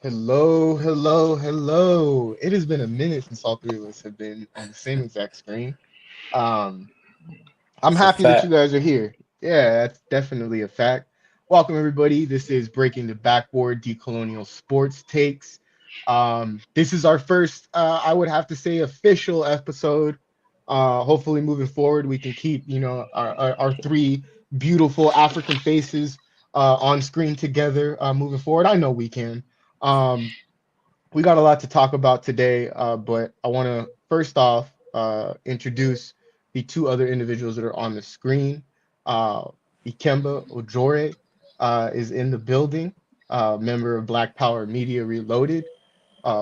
Hello, hello, hello. It has been a minute since all three of us have been on the same exact screen. Um, I'm It's a happy that you fact. guys are here. Yeah, that's definitely a fact. Welcome, everybody. This is Breaking the Backboard Decolonial Sports Takes. This is our first, I would have to say, official episode. Hopefully, moving forward, we can keep, our three beautiful African faces on screen together moving forward. I know we can. Um, we got a lot to talk about today, but I want to first off introduce the two other individuals that are on the screen. Uh, Ikemba Ojore is in the building, member of Black Power Media Reloaded.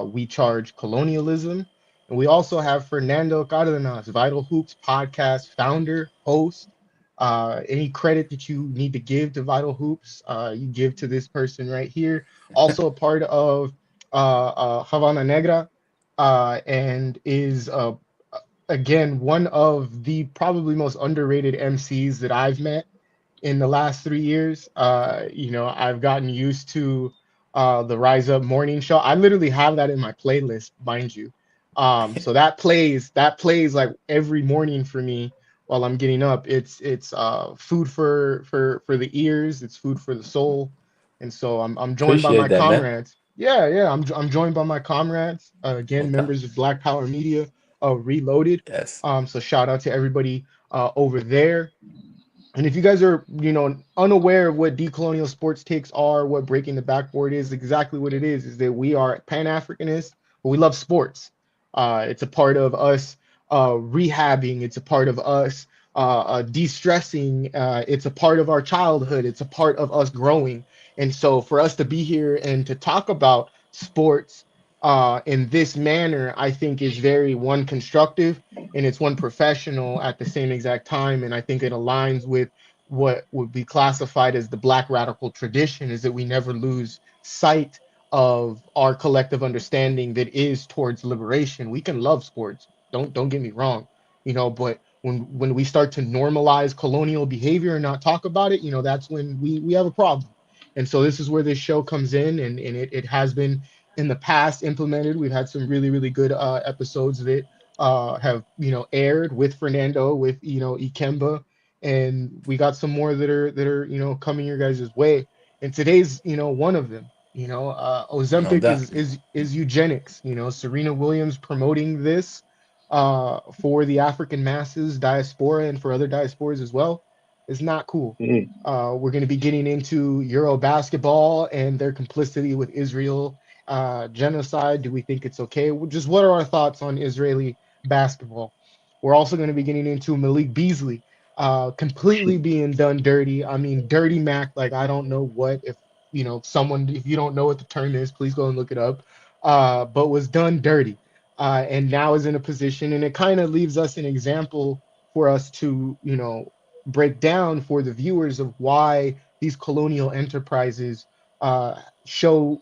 We Charge Colonialism. And we also have Fernando Cardenas, Vital Hoops podcast founder, host. Any credit that you need to give to Vital Hoops, you give to this person right here. Also a part of Havana Negra, and is again one of the probably most underrated MCs that I've met in the last 3 years. I've gotten used to the Rise Up morning show. I literally have that in my playlist, mind you. So that plays like every morning for me while I'm getting up. It's food for the ears. It's food for the soul. And so I'm joined by my Appreciate that, man. comrades. Yeah. I'm joined by my comrades. Again, Okay. members of Black Power Media, Reloaded. Yes. So shout out to everybody over there. And if you guys are, unaware of what decolonial sports takes are, what breaking the backboard is, exactly what it is that we are Pan-Africanists, but we love sports. It's a part of us rehabbing. It's a part of us de-stressing. It's a part of our childhood. It's a part of us growing. And so for us to be here and to talk about sports in this manner, I think is very one constructive and it's one professional at the same exact time. And I think it aligns with what would be classified as the Black radical tradition is that we never lose sight of our collective understanding that is towards liberation. We can love sports. Don't get me wrong, but when we start to normalize colonial behavior and not talk about it, that's when we have a problem. And so this is where this show comes in, and it has been in the past implemented. We've had some really, really good episodes that have aired with Fernando, with Ikemba, and we got some more that are coming your guys' way. And today's one of them. No Ozempic doubt. is eugenics. Serena Williams promoting this for the African masses, diaspora, and for other diasporas as well is not cool. Mm. We're going to be getting into Euro basketball and their complicity with Israel genocide. Do we think it's okay? Just what are our thoughts on Israeli basketball? We're also going to be getting into Malik Beasley completely being done dirty. I mean, dirty Mac, like, I don't know what, if you don't know what the term is, please go and look it up. But was done dirty and now is in a position, and it kind of leaves us an example for us to, break down for the viewers of why these colonial enterprises show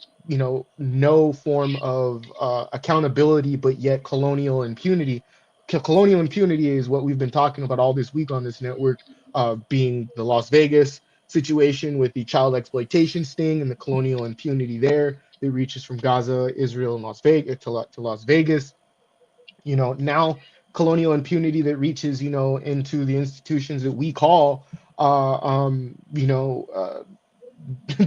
no form of accountability, but yet colonial impunity. Colonial impunity is what we've been talking about all this week on this network, being the Las Vegas situation with the child exploitation sting and the colonial impunity there that reaches from Gaza, Israel, and Las Vegas to Las Vegas. Now colonial impunity that reaches into the institutions that we call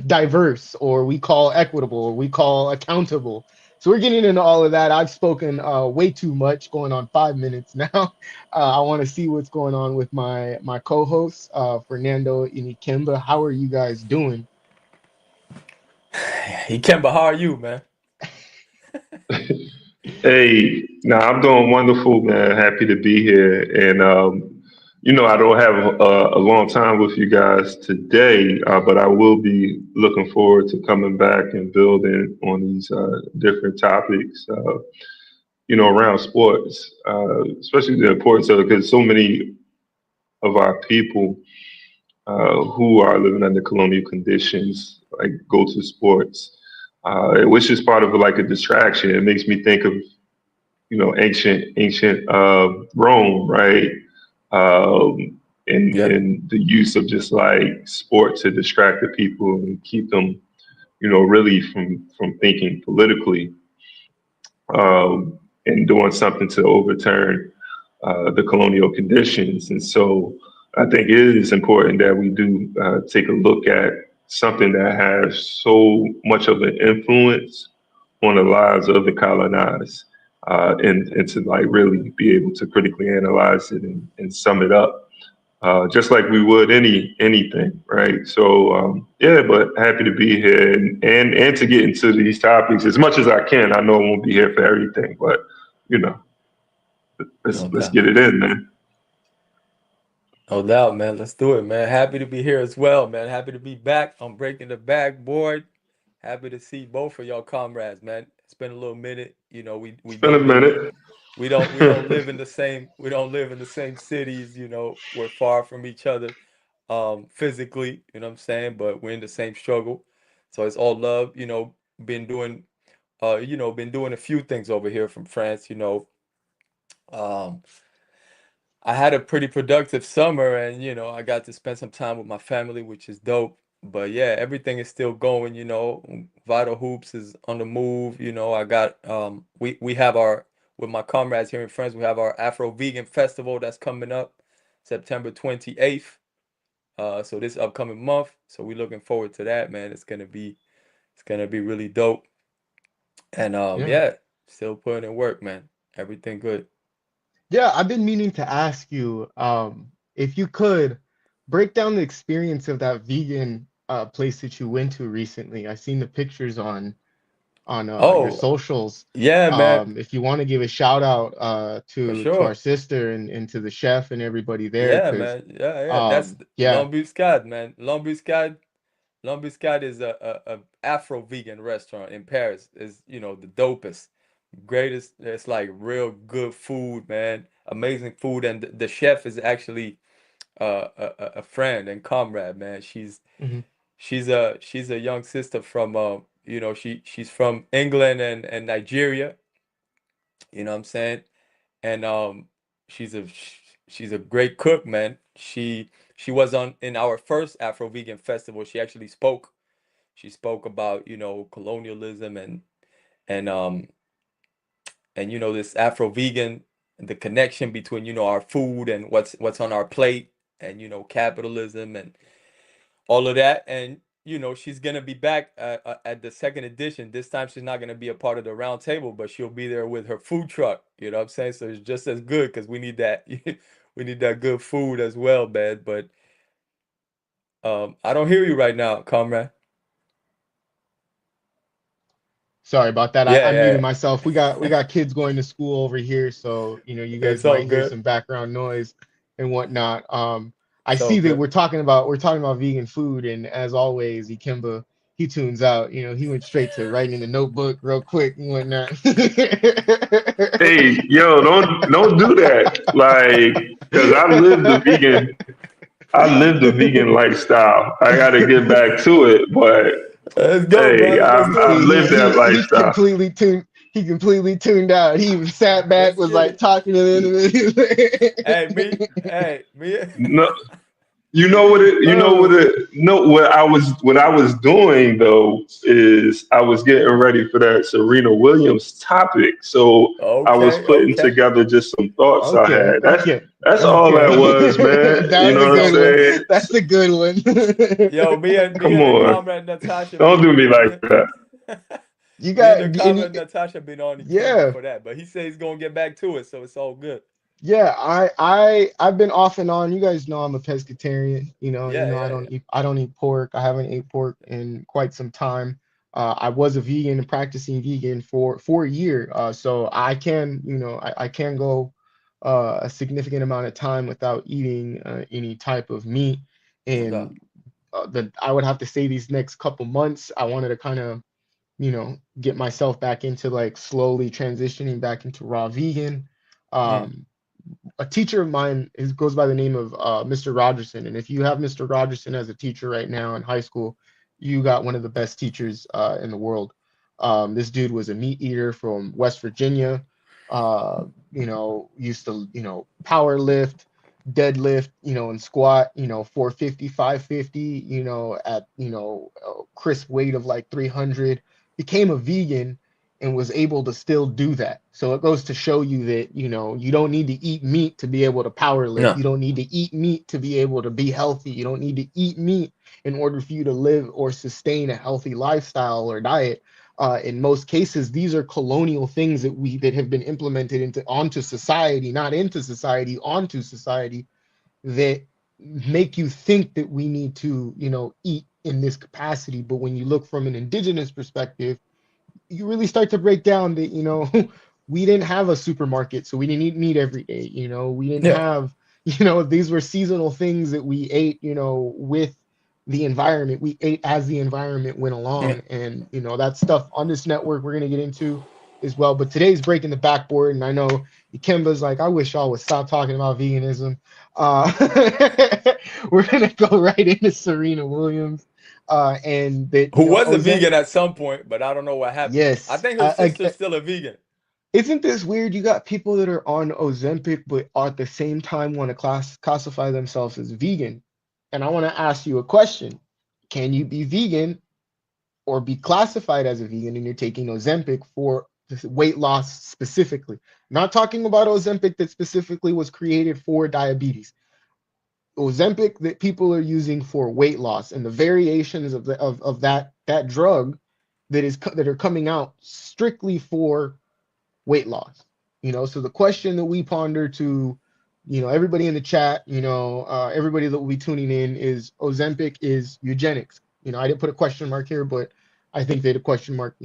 diverse, or we call equitable, or we call accountable. So we're getting into all of that. I've spoken way too much, going on 5 minutes now. I want to see what's going on with my co-hosts, Fernando and Ikemba. How are you guys doing? Ikemba, how are you, man? Hey, now I'm doing wonderful, man. Happy to be here. And, I don't have a long time with you guys today, but I will be looking forward to coming back and building on these different topics, around sports, especially the importance of it, because so many of our people who are living under colonial conditions, like go to sports, which is part of like a distraction. It makes me think of ancient Rome, right? Yep. And the use of just like sport to distract the people and keep them, really from thinking politically, and doing something to overturn the colonial conditions. And so I think it is important that we do take a look at something that has so much of an influence on the lives of the colonized, and to like really be able to critically analyze it and sum it up, just like we would anything, right? So yeah, but happy to be here and to get into these topics as much as I can. I know I won't be here for everything, but you know, let's No let's doubt. get it in, man. No doubt, man. Let's do it, man. Happy to be here as well, man. Happy to be back on Breaking the Backboard. Happy to see both of y'all comrades, man. It's been a little minute. We It's been a don't live in minute. we don't live in the same cities, we're far from each other physically, you know what I'm saying? But we're in the same struggle. So it's all love, been doing been doing a few things over here from France. Um I had a pretty productive summer and I got to spend some time with my family, which is dope. But yeah, everything is still going. Vital Hoops is on the move. I got we have our with my comrades here in France, we have our Afro Vegan Festival that's coming up September 28th. So this upcoming month. So we're looking forward to that, man. It's gonna be really dope. And Yeah. yeah, still putting in work, man. Everything good. Yeah, I've been meaning to ask you, if you could break down the experience of that vegan place that you went to recently. I seen the pictures on your Oh, socials. yeah, man. If you want to give a shout out For to our sure. sister and to the chef and everybody there, Yeah, because man. Yeah, yeah. That's yeah. L'Embuscade, man. L'Embuscade is a Afro vegan restaurant in Paris. Is the dopest, greatest. It's like real good food, man. Amazing food, and the chef is actually a friend and comrade, man. Mhm. She's a young sister from she's from England and Nigeria. You know what I'm saying? And she's a she's a great cook, man. She was on in our first Afro Vegan Festival. She actually spoke. She spoke about colonialism and um this Afro Vegan, the connection between our food and what's on our plate, and capitalism and all of that. And she's gonna be back at the second edition. This time she's not gonna be a part of the round table, but she'll be there with her food truck. You know what I'm saying? So it's just as good because we need that. We need that good food as well, man. But I don't hear you right now, comrade. Sorry about that. Yeah, I muted yeah, myself. We got kids going to school over here, so you guys it's all might hear good. some background noise and whatnot. I It's all see that good. we're talking about vegan food, and as always, Ikemba, he tunes out. He went straight to writing in the notebook real quick and whatnot. Hey, yo, don't do that. Like, because I lived the vegan lifestyle. I got to get back to it, but Let's go, hey, brother. Let's do I've it. See, lived that he lifestyle. completely tuned. He completely tuned out. He sat back, Let's was get like it. talking to Hey, them. me. No, you know what it, you know what Oh, it, no, what I was doing though is I was getting ready for that Serena Williams topic. So I was Okay, putting okay. together just some thoughts I okay, had. okay, That's all okay. that was, man. You That's know a what I'm So, good one. saying? That's a good one. yo, me Come and the on. comrade Natasha Don't do me like that. You me and got the and comrade Natasha been on Ikemba yeah. for that, but he said he's gonna get back to it, so it's all good. Yeah, I've been off and on. You guys know I'm a pescatarian. Yeah, I yeah, don't yeah. eat pork. I haven't ate pork in quite some time. I was a vegan and practicing vegan for a year. So I can, I can go a significant amount of time without eating any type of meat. No doubt. And I would have to say these next couple months, I wanted to kind of, get myself back into like slowly transitioning back into raw vegan. Mm, Um, a teacher of mine goes by the name of Mr. Rogerson. And if you have Mr. Rogerson as a teacher right now in high school, you got one of the best teachers in the world. This dude was a meat eater from West Virginia. Used to power lift. deadlift, and squat, 450, 550, at, a crisp weight of like 300, became a vegan and was able to still do that. So it goes to show you that, you don't need to eat meat to be able to power lift. No. You don't need to eat meat to be able to be healthy. You don't need to eat meat in order for you to live or sustain a healthy lifestyle or diet. In most cases, these are colonial things that have been implemented into onto society, not into society, onto society, that make you think that we need to, eat in this capacity. But when you look from an indigenous perspective, you really start to break down that, we didn't have a supermarket, so we didn't eat meat every day. We didn't Yeah. have, these were seasonal things that we ate, with the environment. We ate as the environment went Yeah. along. And, that stuff on this network we're going to get into as well. But today's breaking the backboard. And I know Ikemba's like, I wish y'all would stop talking about veganism. Uh, we're going to go right into Serena Williams. And that, Who was a Ozempic. vegan at some point, but I don't know what happened. I Yes. think her sister's still a vegan. Isn't this weird? You got people that are on Ozempic, but at the same time want to classify themselves as vegan. And I want to ask you a question. Can you be vegan or be classified as a vegan and you're taking Ozempic for weight loss specifically? Not talking about Ozempic that specifically was created for diabetes. Ozempic that people are using for weight loss and the variations of that drug that are coming out strictly for weight loss. So the question that we ponder to, everybody in the chat, everybody that will be tuning in is Ozempic is eugenics. I didn't put a question mark here, but I think that a question mark,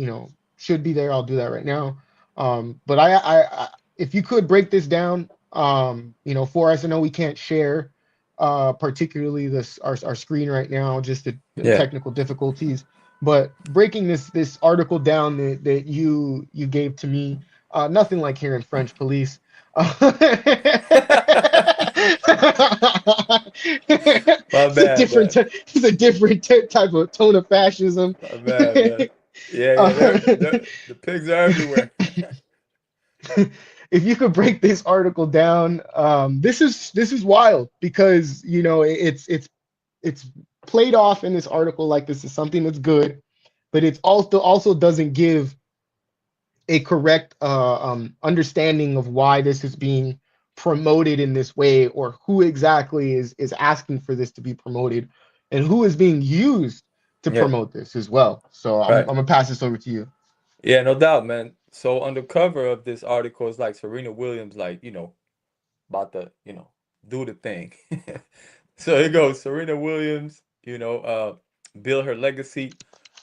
should be there. I'll do that right now. But if you could break this down, for us, I know we can't share, particularly our screen right now, just the Yeah. technical difficulties. But breaking this article down that you gave to me, nothing like hearing French police. My It's a bad, different man. it's a different type of tone of fascism. My bad, man. Yeah, yeah. The pigs are everywhere. If you could break this article down, this is wild because it's played off in this article like this is something that's good, but it's also doesn't give a correct understanding of why this is being promoted in this way, or who exactly is asking for this to be promoted, and who is being used to Yeah, promote this as well. So I'm right. gonna pass this over to you. Yeah, no doubt, man. So on the cover of this article is like Serena Williams, like, about to, do the thing. So here goes. Serena Williams, build her legacy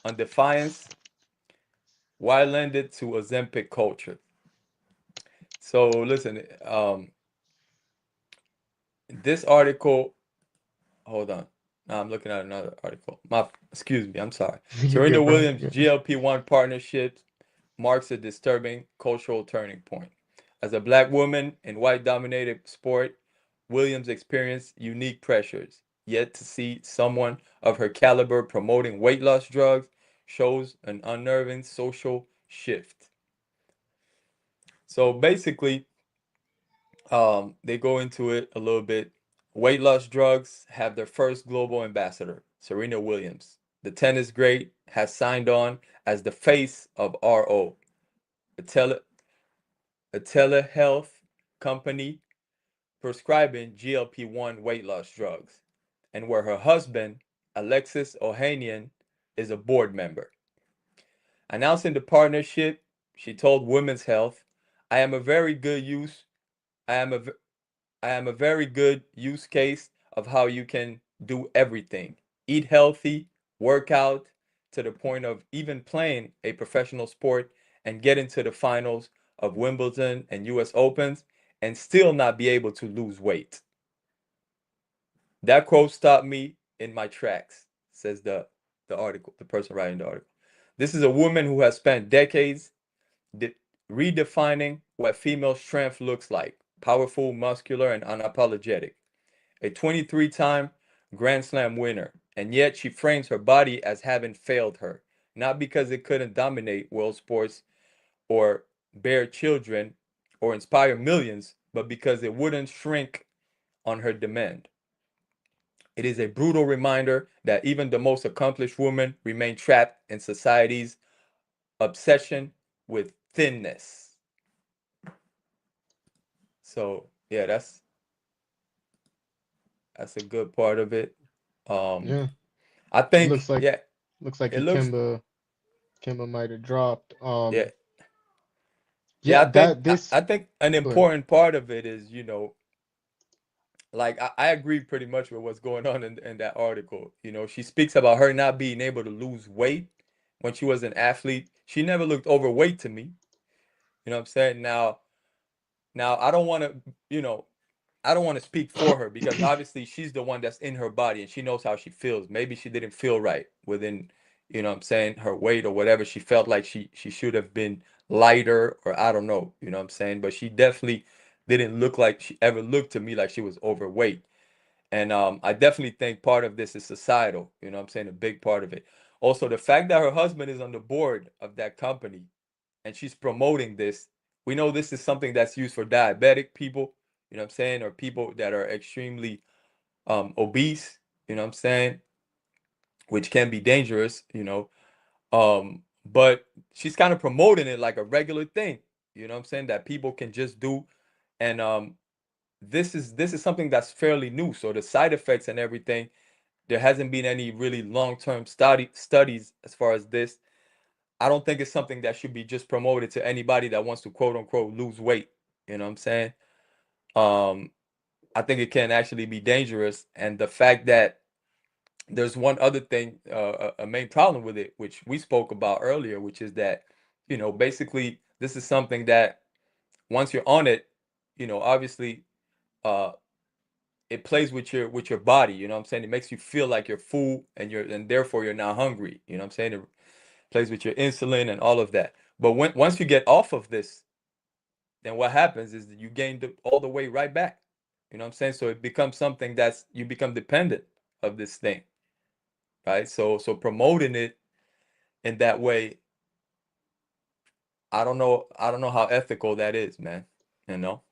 on defiance while lended to Ozempic culture. So listen, this article, hold on. Now I'm looking at another article. Excuse me, I'm sorry. You're Serena good, bro. Williams GLP-1 partnership marks a disturbing cultural turning point. As a black woman in white-dominated sport, Williams experienced unique pressures. Yet to see someone of her caliber promoting weight loss drugs shows an unnerving social shift. So basically, they go into it a little bit. Weight loss drugs have their first global ambassador, Serena Williams. The tennis great has signed on as the face of RO, a, tele, a telehealth company prescribing GLP-1 weight loss drugs, and where her husband, Alexis Ohanian, is a board member. Announcing the partnership, she told Women's Health, "I am a very good use. I am a I am a very good use case of how you can do everything. Eat healthy, work out to the point of even playing a professional sport and get into the finals of Wimbledon and US Opens and still not be able to lose weight." That quote stopped me in my tracks, says the article, the person writing the article. This is a woman who has spent decades de- redefining what female strength looks like: powerful, muscular, and unapologetic. A 23-time Grand Slam winner, and yet she frames her body as having failed her, not because it couldn't dominate world sports or bear children or inspire millions, but because it wouldn't shrink on her demand. It is a brutal reminder that even the most accomplished women remain trapped in society's obsession with thinness. So yeah, that's a good part of it. Um, Yeah. I It think yeah, looks like it looks Kimba might have dropped. yeah yeah. Yeah, that this I think an go ahead. important part of it is, like I agree pretty much with what's going on in that article. She speaks about her not being able to lose weight when she was an athlete. She never looked overweight to me. You know what I'm saying? Now I don't want to, you know, I don't want to speak for her because obviously she's the one that's in her body and she knows how she feels. Maybe she didn't feel right within, what I'm saying, her weight or whatever. She felt like she should have been lighter or I don't know, what I'm saying? But she definitely didn't look like she ever looked to me like she was overweight. And I definitely think part of this is societal, what I'm saying, a big part of it. Also, the fact that her husband is on the board of that company and she's promoting this, we know this is something that's used for diabetic people, what I'm saying, or people that are extremely obese, what I'm saying, which can be dangerous. But she's kind of promoting it like a regular thing, what I'm saying, that people can just do. And this is something that's fairly new. So the side effects and everything, there hasn't been any really long-term studies as far as this. I don't think it's something that should be just promoted to anybody that wants to quote unquote lose weight. You know what I'm saying? Um, I think it can actually be dangerous. And the fact that there's one other thing, a main problem with it, which we spoke about earlier, which is that, basically this is something that once you're on it, obviously, uh, it plays with your body. You know what I'm saying? It makes you feel like you're full and therefore you're not hungry. You know what I'm saying? It plays with your insulin and all of that. But once you get off of this, then what happens is that you gain all the weight right back. You know what I'm saying? So it becomes something that's you become dependent of this thing, right? So promoting it in that way, I don't know how ethical that is, man. You know?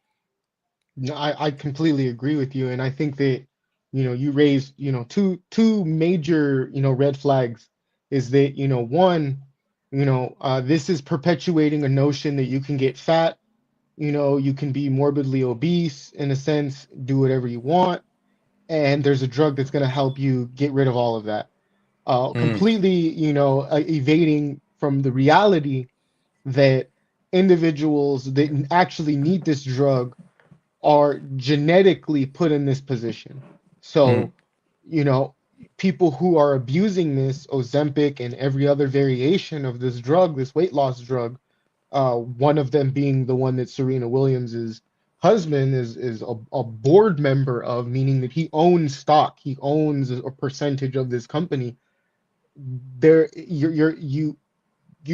No, I completely agree with you, and I think that you raised two major red flags. Is that one, this is perpetuating a notion that you can get fat, you can be morbidly obese in a sense, do whatever you want, and there's a drug that's going to help you get rid of all of that. Mm, Completely, evading from the reality that individuals that actually need this drug are genetically put in this position. mm, So, you know, people who are abusing this Ozempic and every other variation of this drug, this weight loss drug, one of them being the one that Serena Williams's husband is a board member of, meaning that he owns stock, he owns a percentage of this company. There, you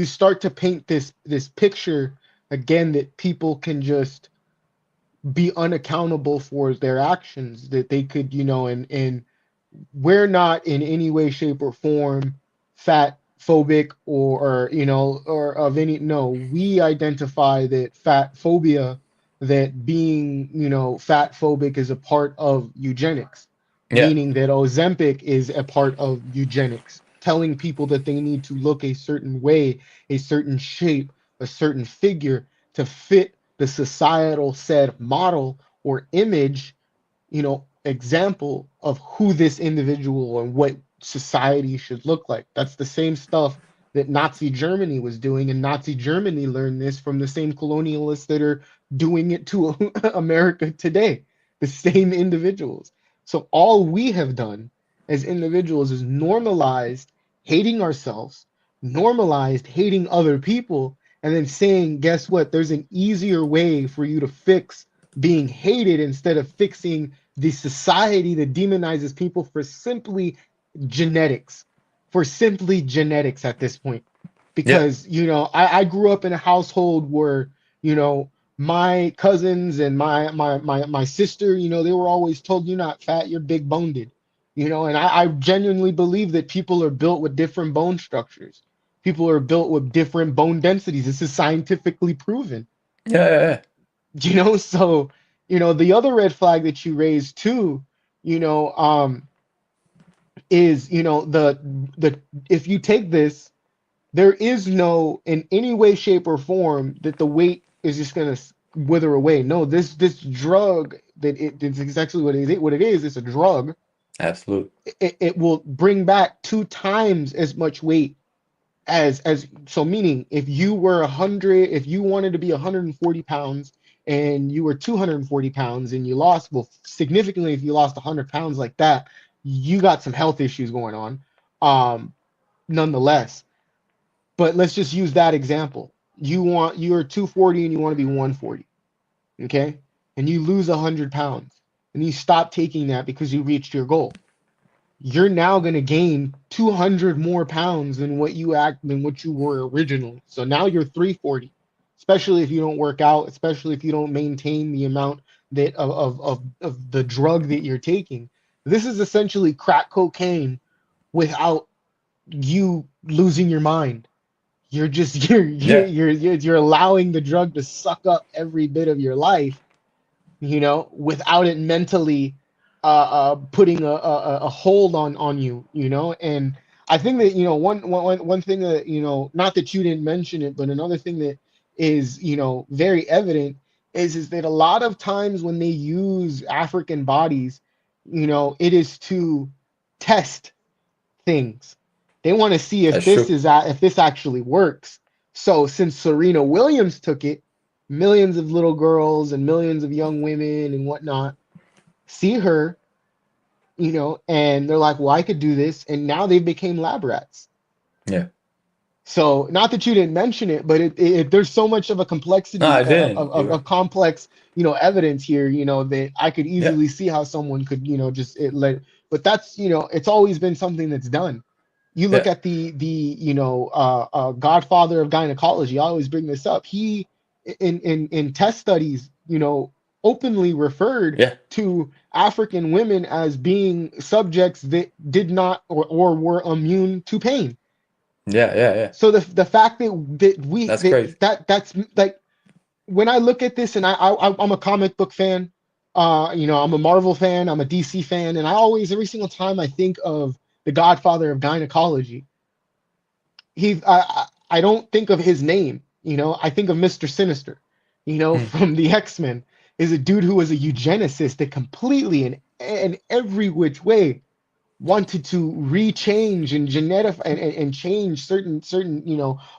start to paint this picture again that people can just be unaccountable for their actions, that they could and we're not in any way shape or form fat phobic or of any, no, we identify that fat phobia, that being fat phobic is a part of eugenics, yeah. meaning that Ozempic is a part of eugenics, telling people that they need to look a certain way, a certain shape, a certain figure to fit the societal set model or image, example of who this individual and what society should look like. That's the same stuff that Nazi Germany was doing, and Nazi Germany learned this from the same colonialists that are doing it to America today, the same individuals. So all we have done as individuals is normalized hating ourselves, normalized hating other people, and then saying, guess what? There's an easier way for you to fix being hated instead of fixing the society that demonizes people genetics, for simply genetics at this point. Yeah. Because, I grew up in a household where, my cousins and my sister, they were always told, you're not fat, you're big boned. And I genuinely believe that people are built with different bone structures. People are built with different bone densities. This is scientifically proven. Yeah. Yeah. So The other red flag that you raised too, you know, is the if you take this, there is no in any way, shape, or form that the weight is just gonna wither away. No, this drug it's exactly what it is. It's a drug. Absolutely. It will bring back 2 times as much weight as so, meaning if you were 100, if you wanted to be 140 pounds and you were 240 pounds and you lost, well, significantly, if you lost 100 pounds like that, you got some health issues going on, nonetheless. But let's just use that example. You're 240 and you want to be 140, okay, and you lose 100 pounds and you stop taking that because you reached your goal. You're now going to gain 200 more pounds than what you were originally. So now you're 340, especially if you don't work out, especially if you don't maintain the amount that of the drug that you're taking. This is essentially crack cocaine without you losing your mind. You're just Yeah. you're allowing the drug to suck up every bit of your life, without it mentally putting a hold on you, and I think that one thing that not that you didn't mention it, but another thing that is very evident is that a lot of times when they use African bodies, it is to test things. They want to see That's true. if this actually works. So since Serena Williams took it, millions of little girls and millions of young women and whatnot see her, and they're like, well, I could do this, and now they became lab rats. Yeah. So not that you didn't mention it, but there's so much of a No, I complexity didn't. of complex, that here, that I could Yeah. easily see how someone could, just it let. But that's, it's always been something that's done. You look Yeah. at the Godfather of gynecology. I always bring this up. He in test studies, openly referred Yeah. to African women as being subjects that did not or were immune to pain. Yeah. Yeah. Yeah. So the fact that we That's crazy. that's like, when I look at this, and I'm a comic book fan, I'm a Marvel fan, I'm a DC fan, and I always, every single time I think of the Godfather of gynecology, I don't think of his name, I think of Mr. Sinister, Mm. from the X-Men, is a dude who was a eugenicist that completely in every which way wanted to rechange and genetic and change certain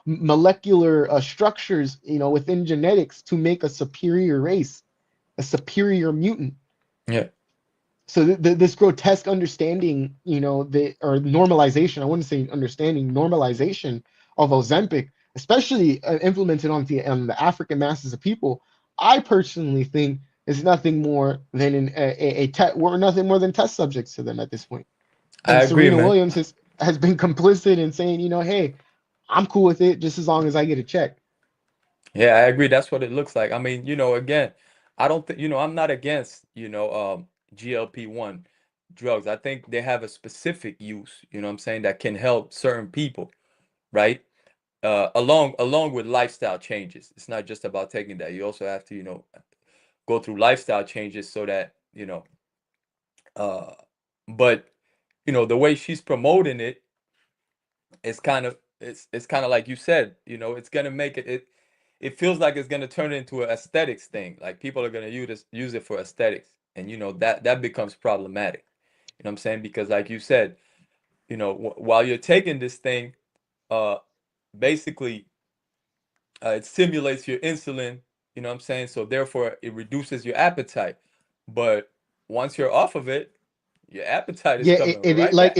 molecular structures within genetics to make a superior race, a superior mutant. Yeah. So this grotesque understanding, or normalization, I wouldn't say understanding, normalization of Ozempic, especially implemented on the African masses of people, I personally think is nothing more than we're nothing more than test subjects to them at this point. I And agree, Serena man. Williams has been complicit in saying, hey, I'm cool with it just as long as I get a check. Yeah, I agree. That's what it looks like. I mean, again, I don't think, I'm not against, GLP-1 drugs. I think they have a specific use, what I'm saying, that can help certain people, right? Along with lifestyle changes. It's not just about taking that. You also have to, go through lifestyle changes so that, uh, but, the way she's promoting it, it's kind of like you said, it's gonna make it feels like it's gonna turn into an aesthetics thing. Like people are gonna use it for aesthetics, and that becomes problematic. You know what I'm saying? Because like you said, while you're taking this thing, uh, basically, it stimulates your insulin. You know what I'm saying? So therefore, it reduces your appetite. But once you're off of it, your appetite is Yeah, coming right back.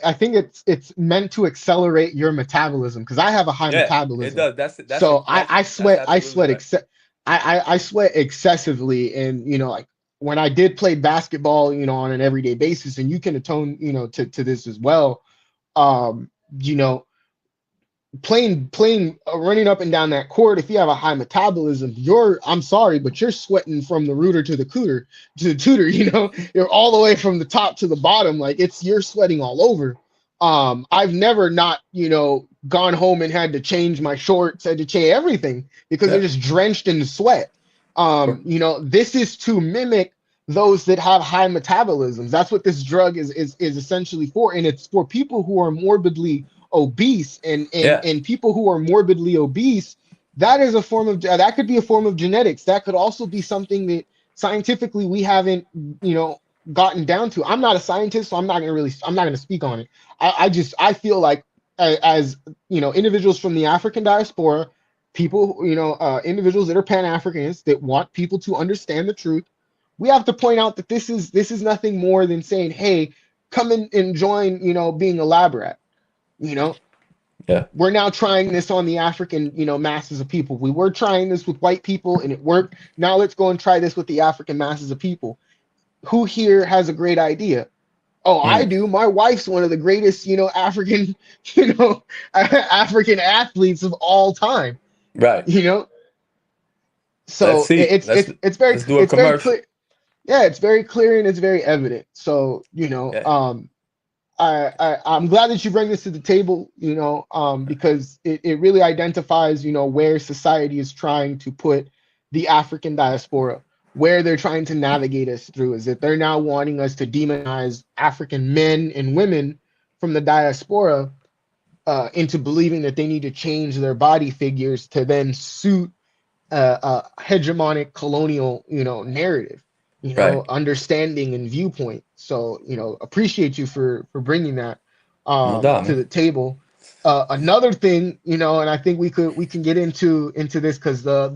I think it's meant to accelerate your metabolism because I have a high Yeah, it metabolism. does. So I That's sweat, absolutely right. I sweat excessively, and like when I did play basketball, on an everyday basis, and you can atone, to this as well. Um, you know, playing running up and down that court, if you have a high metabolism, I'm sorry, but you're sweating from the rooter to the cooter to the tutor. You're all the way from the top to the bottom, like you're sweating all over. I've never not gone home and had to change my shorts, had to change everything because they're Yeah. just drenched in the sweat. This is to mimic those that have high metabolisms. That's what this drug is essentially for, and it's for people who are morbidly obese, Yeah. and people who are morbidly obese. That is a form of that could be a form of genetics. That could also be something that scientifically we haven't gotten down to. I'm not a scientist, so I'm not gonna speak on it. I feel like as individuals from the African diaspora, people, individuals that are Pan-Africans that want people to understand the truth, we have to point out that this is nothing more than saying, hey, come in and join, being a lab rat. Yeah. We're now trying this on the African, masses of people. We were trying this with white people and it worked. Now let's go and try this with the African masses of people. Who here has a great idea? Oh, I Mm. do. My wife's one of the greatest, African, African athletes of all time. Right. You know, Let's so see. Let's do a it's very commercial. clear. Yeah, it's very clear and it's very evident. So Yeah. I'm glad that you bring this to the table, because it really identifies, where society is trying to put the African diaspora, where they're trying to navigate us through, is that they're now wanting us to demonize African men and women from the diaspora into believing that they need to change their body figures to then suit hegemonic colonial, narrative, Right. understanding and viewpoint. So, appreciate you for bringing that No doubt, to man. the table. Another thing, and I think we can get into this because the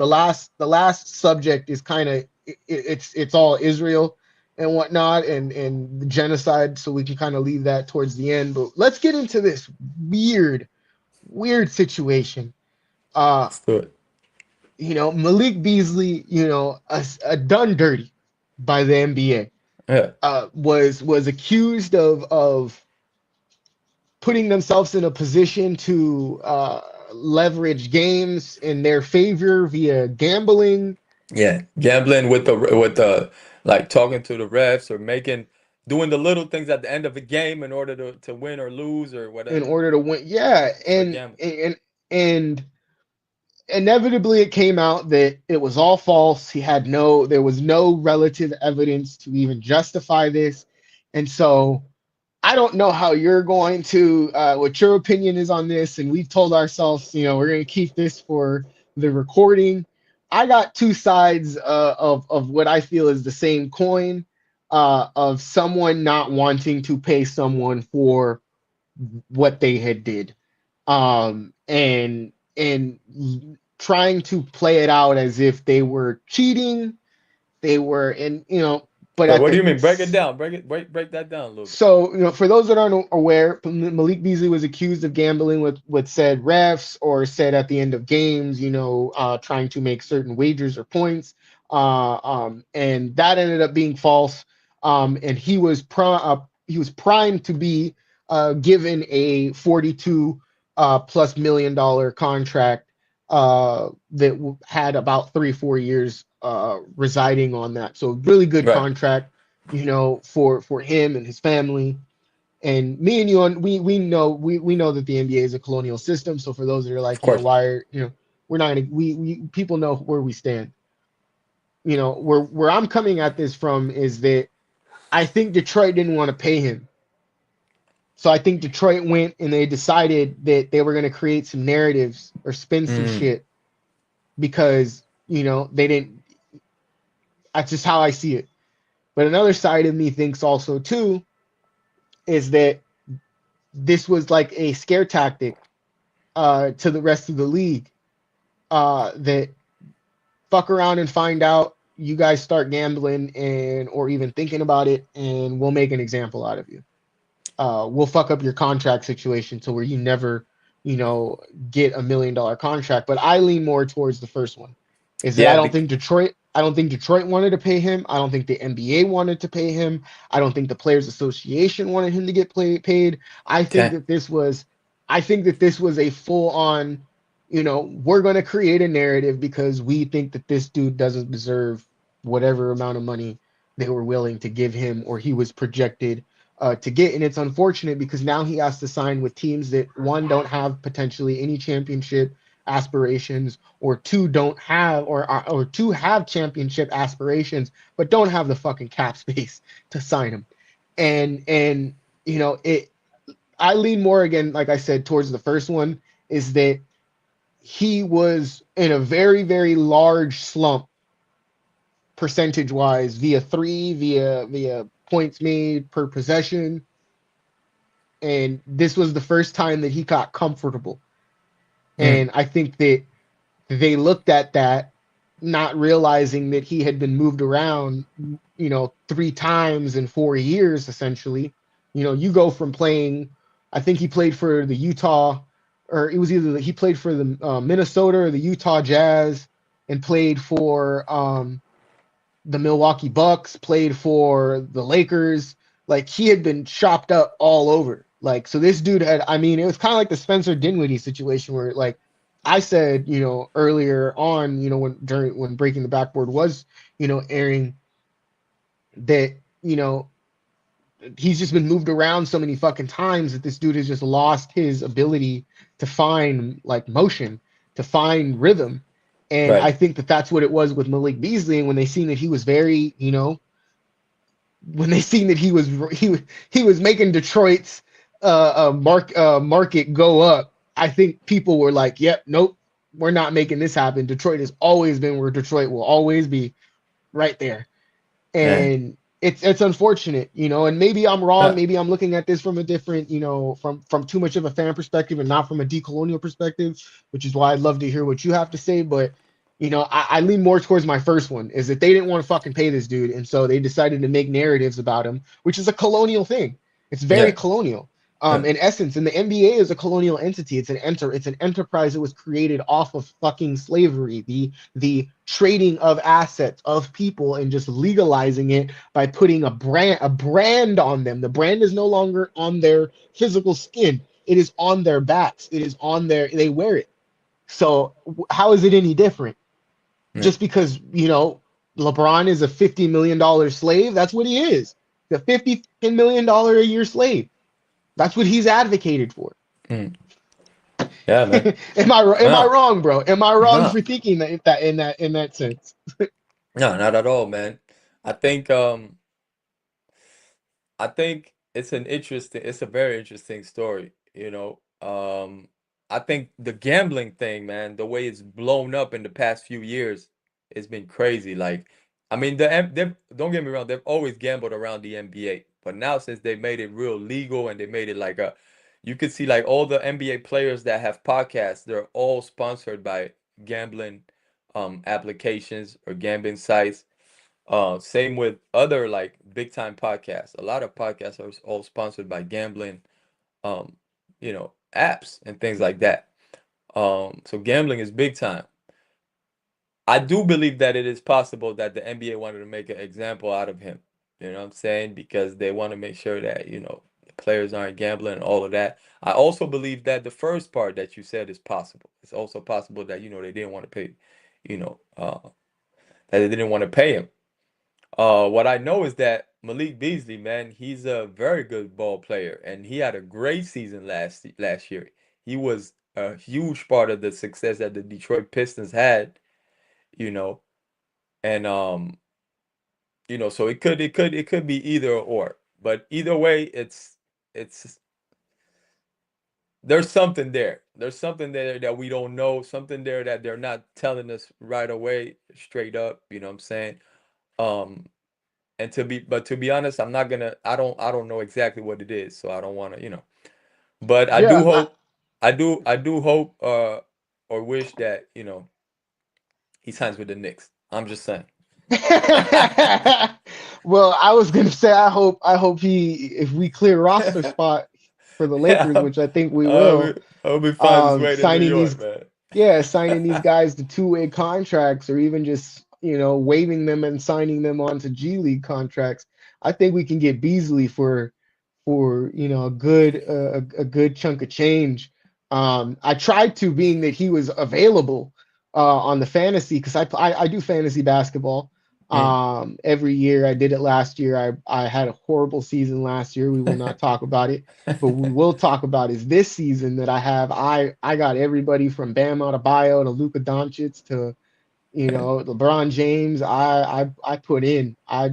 last subject is kind of it's all Israel and whatnot and the genocide, so we can kind of leave that towards the end. But let's get into this weird situation. Uh, Let's do it. Malik Beasley, a done dirty by the NBA, Yeah. was accused of putting themselves in a position to leverage games in their favor via gambling Yeah. Gambling with the like talking to the refs or doing the little things at the end of a game in order to win or lose or in whatever. order to win. Yeah, It's like gambling. and inevitably it came out that it was all false. There was no relative evidence to even justify this, and so I don't know how you're going to what your opinion is on this. And we've told ourselves, we're going to keep this for the recording. I got two sides of what I feel is the same coin, of someone not wanting to pay someone for what they had did, and trying to play it out as if they were cheating, they were in, but But at what do the you mean? Break it down. Break that down a little bit. so, for those that aren't aware, Malik Beasley was accused of gambling with said refs, or said at the end of games, trying to make certain wagers or points, and that ended up being false. And he was primed to be given a 42 plus $1 million contract that had about 3-4 years residing on that. So really good Right. contract, for him and his family. And me and you, we know that the NBA is a colonial system. So for those that are Of like, course. why are, we're not gonna, we people know where we stand. Where I'm coming at this from is that I think Detroit didn't want to pay him. So I think Detroit went and they decided that they were going to create some narratives or spin some Mm. shit because, they didn't. That's just how I see it. But another side of me thinks also too is that this was like a scare tactic to the rest of the league, that fuck around and find out you guys start gambling and or even thinking about it, and we'll make an example out of you. We'll fuck up your contract situation to where you never, you know, get $1 million contract. But I lean more towards the first one. Is that Yeah. I don't think Detroit wanted to pay him. I don't think the NBA wanted to pay him. I don't think the Players Association wanted him to get paid. I think Okay. that this was a full on, we're going to create a narrative because we think that this dude doesn't deserve whatever amount of money they were willing to give him or he was projected to get. And it's unfortunate because now he has to sign with teams that, one, don't have potentially any championship aspirations, or two don't have, or two have championship aspirations, but don't have the fucking cap space to sign him. And you know it. I lean more again, like I said, towards the first one. Is that he was in a very, very large slump percentage wise via three, via points made per possession. And this was the first time that he got comfortable. Mm. And I think that they looked at that, not realizing that he had been moved around, three times in 4 years, essentially. You go from playing, I think he played for the Utah, or it was either he played for the Minnesota or the Utah Jazz, and played for the Milwaukee Bucks, played for the Lakers. Like, he had been chopped up all over. Like, so this dude had, I mean, it was kind of like the Spencer Dinwiddie situation where, like, I said, earlier on, when Breaking the Backboard was, airing, that, he's just been moved around so many fucking times that this dude has just lost his ability to find like motion, to find rhythm. And I Right. think that that's what it was with Malik Beasley. And when they seen that he was very, when they seen that he was making Detroit's market go up, I think people were like, "Yep, nope, we're not making this happen." Detroit has always been where Detroit will always be, right there. Man. And it's unfortunate, and maybe I'm wrong. Uh, Maybe I'm looking at this from a different, from too much of a fan perspective and not from a decolonial perspective, which is why I'd love to hear what you have to say. But I lean more towards my first one, is that they didn't want to fucking pay this dude, and so they decided to make narratives about him, which is a colonial thing. It's very yeah. colonial. Yeah. In essence, and the NBA is a colonial entity. It's an enterprise that was created off of fucking slavery, the trading of assets of people, and just legalizing it by putting a brand on them. The brand is no longer on their physical skin. It is on their backs. It is on they wear it. So how is it any different? Yeah. Just because, LeBron is a $50 million slave, that's what he is. The $50 million a year slave. That's what he's advocated for. Mm. Yeah, man. Am I No. wrong, bro? Am I wrong No. for thinking that in that sense? No, not at all, man. I think um I think it's a very interesting story, you know. I think the gambling thing, man, the way it's blown up in the past few years, it's been crazy. Like, I mean, don't get me wrong, they've always gambled around the NBA, but now since they made it real legal and they made it like you could see like all the NBA players that have podcasts, they're all sponsored by gambling applications or gambling sites. Same with other like big time podcasts. A lot of podcasts are all sponsored by gambling, um, apps and things like that. So gambling is big time. I do believe that it is possible that the NBA wanted to make an example out of him. You know what I'm saying? Because they want to make sure that, the players aren't gambling and all of that. I also believe that the first part that you said is possible. It's also possible that, they didn't want to pay, you know, uh, that they didn't want to pay him. What I know is that Malik Beasley, man, he's a very good ball player, and he had a great season last year. He was a huge part of the success that the Detroit Pistons had, you know, and so it could be either or, but either way, it's there's something there. There's something there that we don't know, something there that they're not telling us right away, straight up. You know what I'm saying? Um, And to be honest, I don't know exactly what it is, so I don't want to. But I do Yeah. hope I do hope or wish that, he signs with the Knicks. I'm just saying. Well, I was gonna say I hope if we clear roster spot for the Lakers, Yeah, which I think we I'll will, be, I'll be find his way to New signing York, these man. signing these guys to two-way contracts, or even just waiving them and signing them onto G League contracts. I think we can get Beasley for a good chunk of change. I tried to, being that he was available on the fantasy, because I do fantasy basketball. Mm. Every year. I did it last year. I had a horrible season last year. We will not talk about it, but we will talk about is this season that I have. I got everybody from Bam Adebayo to Luka Doncic to LeBron James. I put in. I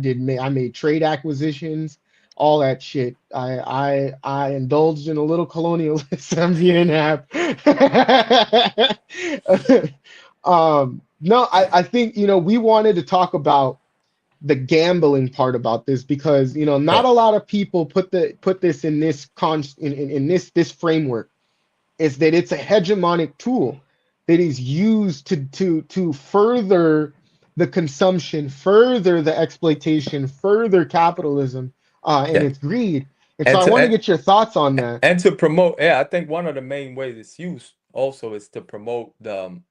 made trade acquisitions, all that shit. I indulged in a little colonialism, you didn't have. No, I think we wanted to talk about the gambling part about this because not Right. a lot of people put this in this in this framework is that it's a hegemonic tool that is used to further the consumption, further the exploitation, further capitalism, and Yeah. its greed. And so And I to want to get your thoughts on that. and to promote, yeah, I think one of the main ways it's used also is to promote the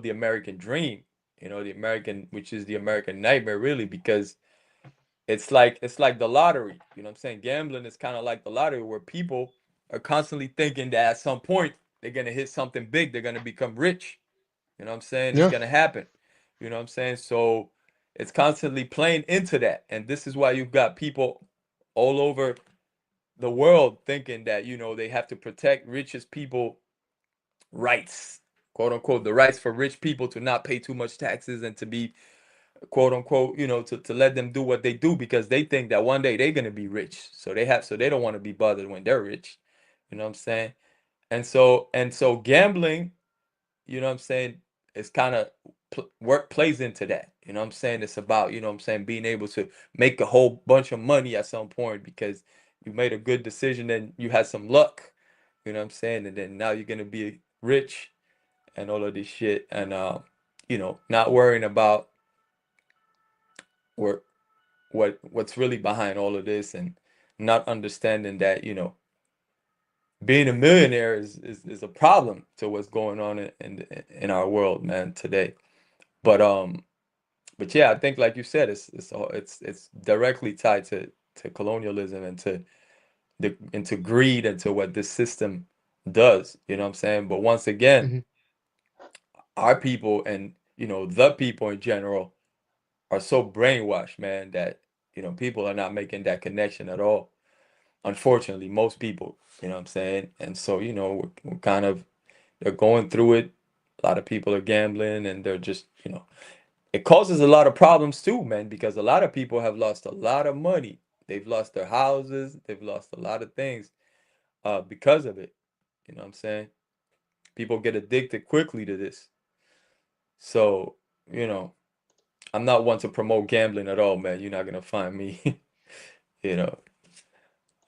American dream, the American, which is the American nightmare, really, because it's like the lottery. You know what I'm saying? Gambling is kind of like the lottery where people are constantly thinking that at some point they're gonna hit something big, they're gonna become rich. You know what I'm saying? It's Yeah. gonna happen. You know what I'm saying? So it's constantly playing into that. And this is why you've got people all over the world thinking that, they have to protect richest people rights, quote unquote, the rights for rich people to not pay too much taxes and to be quote unquote, to let them do what they do because they think that one day they're gonna be rich. So they don't want to be bothered when they're rich. You know what I'm saying? And so gambling, what I'm saying, is kind of work plays into that. You know what I'm saying? It's about, what I'm saying, being able to make a whole bunch of money at some point because you made a good decision and you had some luck. You know what I'm saying? And then now you're gonna be rich and all of this shit and not worrying about where what's really behind all of this and not understanding that being a millionaire is a problem to what's going on in our world, man, today. But yeah, I think like you said, it's directly tied to colonialism and to into greed and to what this system does. You know what I'm saying? But once again, Mhm. our people and the people in general are so brainwashed, man, that people are not making that connection at all. Unfortunately, most people, you know what I'm saying? And so, we're kind of they're going through it. A lot of people are gambling and they're just, it causes a lot of problems too, man, because a lot of people have lost a lot of money. They've lost their houses, they've lost a lot of things because of it. You know what I'm saying? People get addicted quickly to this. So, you know, I'm not one to promote gambling at all, man. You're not gonna find me, you know,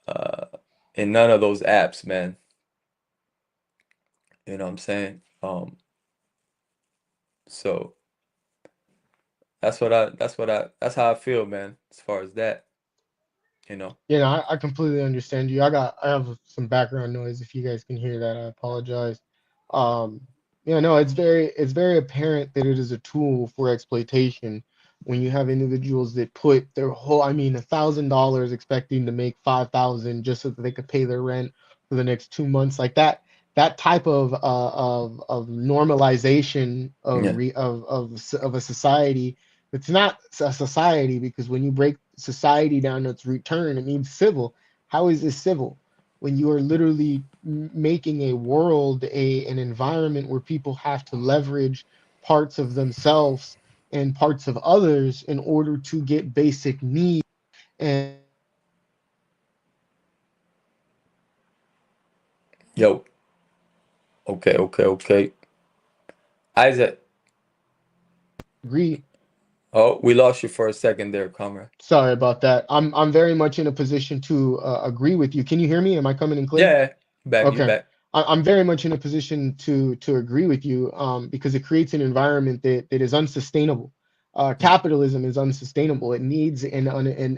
uh, in none of those apps, man. You know what I'm saying? So that's how I feel, man, as far as that, you know. I completely understand you. I have some background noise. If you guys can hear that, I apologize. Um, no, it's very apparent that it is a tool for exploitation when you have individuals that put their whole, I mean, $1,000 expecting to make 5,000 just so that they could pay their rent for the next 2 months, like that. That type of normalization of Yeah. re, of a society. It's not a society because when you break society down to its root term, it means civil. How is this civil? When you are literally making a world, an environment where people have to leverage parts of themselves and parts of others in order to get basic needs. And Yo. Okay, okay, okay. Isaac. agree. Oh, we lost you for a second there, comrade. Sorry about that. I'm very much in a position to agree with you. Can you hear me? Am I coming in clear? Yeah, you Okay. back. I'm very much in a position to agree with you because it creates an environment that is unsustainable. Mm. Capitalism is unsustainable. It needs an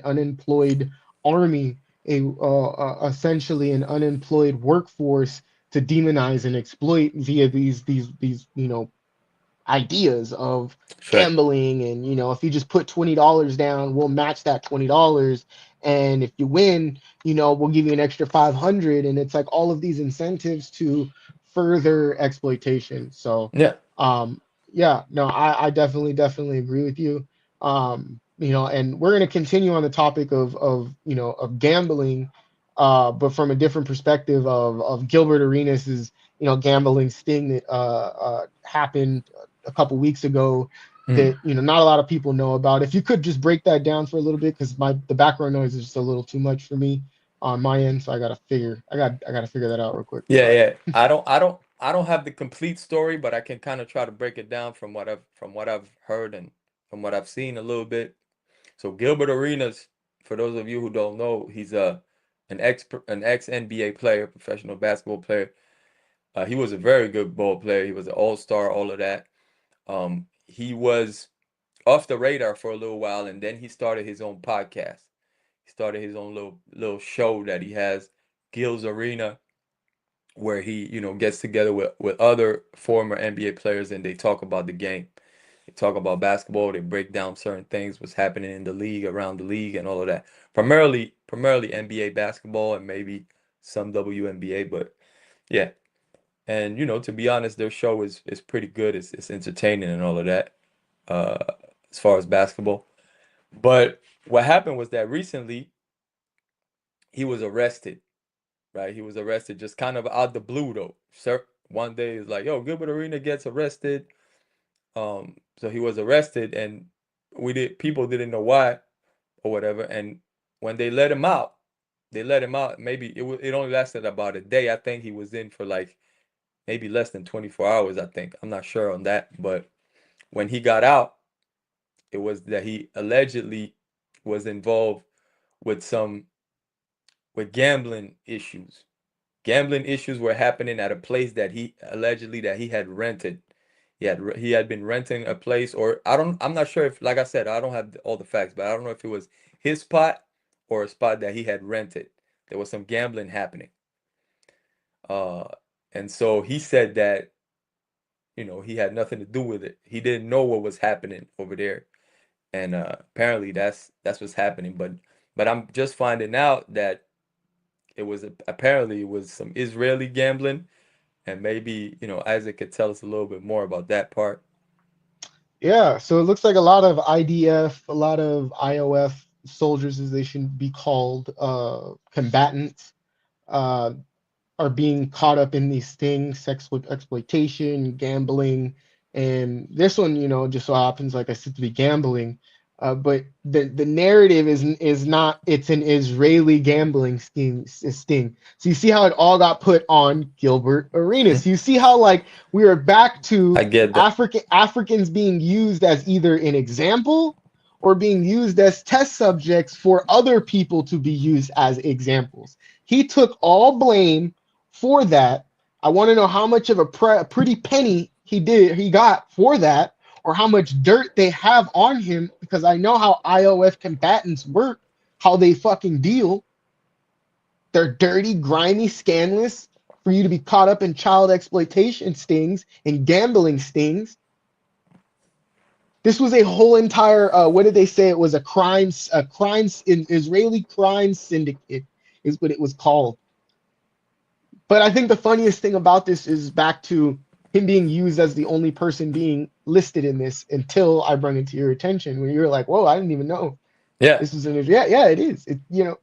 unemployed army, essentially an unemployed workforce to demonize and exploit via these ideas of That's right. gambling. And if you just put $20 down, we'll match that $20, and if you win, we'll give you an extra 500. And it's like all of these incentives to further exploitation. So Yeah. yeah, no, I definitely agree with you. And we're going to continue on the topic of gambling, but from a different perspective of Gilbert Arenas' gambling sting that happened a couple weeks ago that not a lot of people know about. If you could just break that down for a little bit, because the background noise is just a little too much for me on my end, so I gotta figure that out real quick. Yeah. I don't have the complete story, but I can kind of try to break it down from what I've heard and from what I've seen a little bit. So Gilbert Arenas, for those of you who don't know, he's an ex NBA player, professional basketball player. He was a very good ball player. He was an all-star, all of that. He was off the radar for a little while, and then he started his own podcast. He started his own little show that he has, Gil's Arena, where he gets together with other former NBA players and they talk about the game. They talk about basketball. They break down certain things, what's happening in the league, around the league, and all of that. Primarily NBA basketball and maybe some WNBA, but yeah. And to be honest, their show is pretty good. It's entertaining and all of that, as far as basketball. But what happened was that recently he was arrested, right? He was arrested just kind of out the blue though. Sir, one day it's like, yo, Gilbert Arena gets arrested. So he was arrested and people didn't know why or whatever. And when they let him out, maybe it only lasted about a day. I think he was in for like maybe less than 24 hours, I think. I'm not sure on that. But when he got out, it was that he allegedly was involved with gambling issues. Gambling issues were happening at a place that he had rented. He had been renting a place, or I'm not sure if, like I said, I don't have all the facts, but I don't know if it was his spot or a spot that he had rented. There was some gambling happening. And so he said that, he had nothing to do with it. He didn't know what was happening over there. And apparently that's what's happening. But I'm just finding out that apparently it was some Israeli gambling. And maybe, Isaac could tell us a little bit more about that part. Yeah, so it looks like a lot of IDF, a lot of IOF soldiers, as they should be called, combatants, are being caught up in these things, sex exploitation, gambling, and this one, just so happens, like I said, to be gambling. But the narrative is not. It's an Israeli gambling sting. So you see how it all got put on Gilbert Arenas. You see how like we are back to Africans being used as either an example or being used as test subjects for other people to be used as examples. He took all blame for that. I want to know how much of a pretty penny he got for that, or how much dirt they have on him, because I know how IOF combatants work, how they fucking deal. They're dirty, grimy, scandalous. For you to be caught up in child exploitation stings and gambling stings. This was a whole entire, what did they say? It was Israeli crime syndicate is what it was called. But I think the funniest thing about this is back to him being used as the only person being listed in this until I brought it to your attention when you were like, whoa, I didn't even know. Yeah. This was yeah, it is.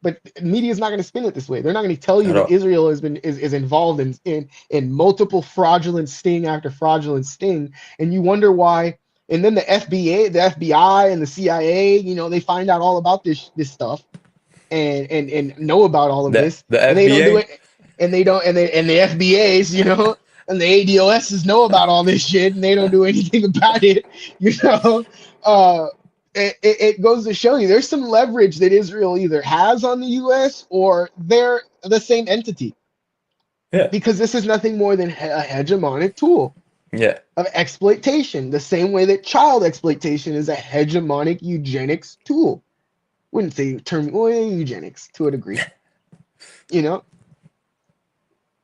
But media is not going to spin it this way. They're not going to tell you that Israel is involved in multiple fraudulent sting after fraudulent sting. And you wonder why. And then the FBI and the CIA, they find out all about this stuff and know about all of this. The and FBA. They don't do it. And the FBAs, and the ADOSs know about all this shit and they don't do anything about it. It goes to show you there's some leverage that Israel either has on the US or they're the same entity. Yeah. Because this is nothing more than a hegemonic tool. Yeah. Of exploitation, the same way that child exploitation is a hegemonic eugenics tool. Wouldn't say eugenics to a degree.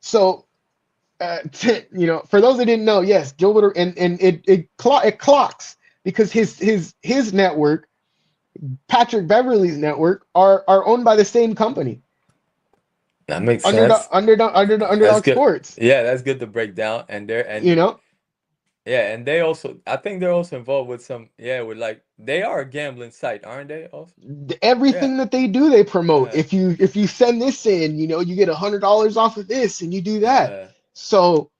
So, for those that didn't know, yes, Gilbert, and it clocks because his network, Patrick Beverley's network, are owned by the same company. That makes sense. Underdog Sports. Yeah, that's good to break down. Yeah, and they also, I think they're also involved with some, yeah, with like, they are a gambling site, aren't they also? Yeah, Everything that they do, they promote. yeah, If you send this in, you get $100 off of this, and you do that. yeah, So,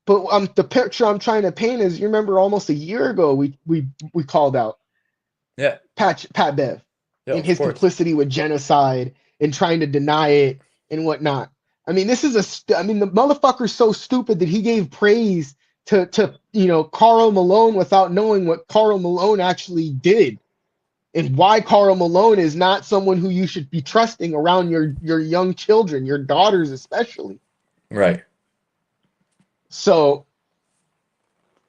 but the picture I'm trying to paint is, you remember almost a year ago, we called out yeah, Pat Bev yeah, in of his course. complicity with genocide and trying to deny it and whatnot. I mean, I mean, the motherfucker's so stupid that he gave praise to Karl Malone without knowing what Karl Malone actually did, and why Karl Malone is not someone who you should be trusting around your young children, your daughters especially. Right. So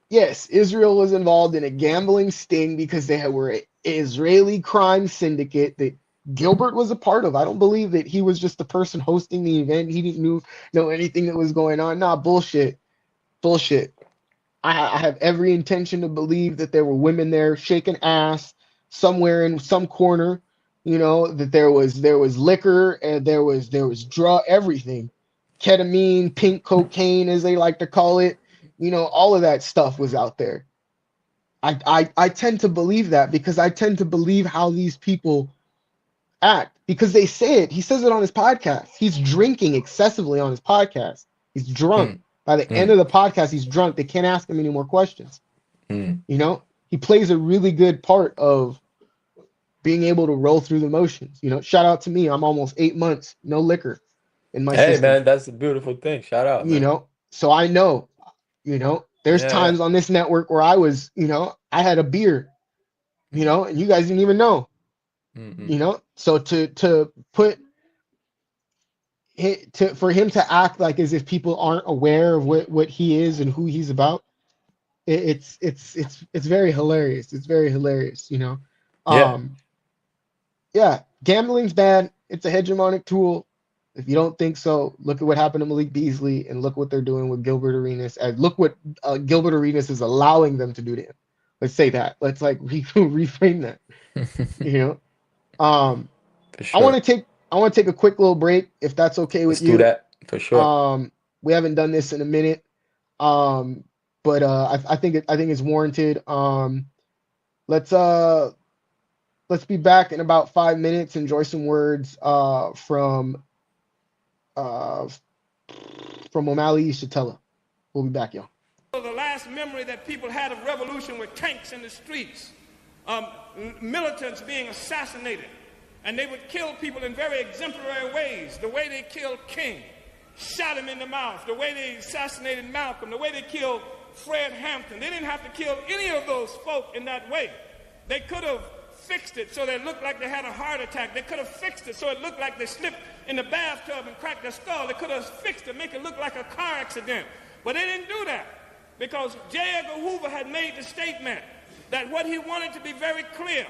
yes, Israel was involved in a gambling sting because they were an Israeli crime syndicate that Gilbert was a part of. I don't believe that he was just the person hosting the event. He didn't know anything that was going on. Nah, bullshit. Bullshit. I have every intention to believe that there were women there shaking ass somewhere in some corner. That there was liquor, and there was drug, everything, ketamine, pink cocaine, as they like to call it. All of that stuff was out there. I tend to believe that because I tend to believe how these people act, because they say it. He says it on his podcast. He's drinking excessively on his podcast. He's drunk. Mm, By the end mm, of the podcast, he's drunk. They can't ask him any more questions. mm. He plays a really good part of being able to roll through the motions. Shout out to me. I'm almost 8 months, no liquor in my Hey, system. man, that's a beautiful thing. Shout out, man. So I know, there's Yeah, yeah. times on this network where I had a beer, and you guys didn't even know, Mm-mm. So to put for him to act like as if people aren't aware of what he is and who he's about, it's very hilarious. It's very hilarious, Yeah, Um, yeah, gambling's bad. It's a hegemonic tool. If you don't think so, look at what happened to Malik Beasley, and look what they're doing with Gilbert Arenas. And look what Gilbert Arenas is allowing them to do to him. Let's say that. Let's like reframe that. You know. Um, for I want sure. to take a quick little break, if that's okay Let's with do you. that for sure. We haven't done this in a minute. But I think it's warranted. Let's let's be back in about 5 minutes. Enjoy some words uh, from O'Malley Shatella. We'll be back, y'all. The last memory that people had of revolution were tanks in the streets, militants being assassinated, and they would kill people in very exemplary ways. The way they killed King, shot him in the mouth, the way they assassinated Malcolm, the way they killed Fred Hampton. They didn't have to kill any of those folk in that way. They could have fixed it so that it looked like they had a heart attack. They could have fixed it so it looked like they slipped in the bathtub and cracked their skull. They could have fixed it, make it look like a car accident. But they didn't do that, because J. Edgar Hoover had made the statement that what he wanted to be very clear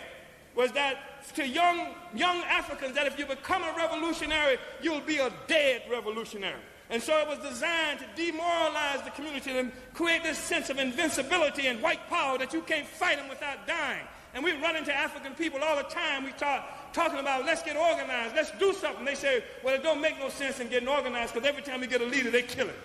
was that to young Africans, that if you become a revolutionary, you'll be a dead revolutionary. And so it was designed to demoralize the community and create this sense of invincibility and white power that you can't fight them without dying. And we run into African people all the time. We start talking about, let's get organized, let's do something. They say, well, it don't make no sense in getting organized, because every time we get a leader, they kill him.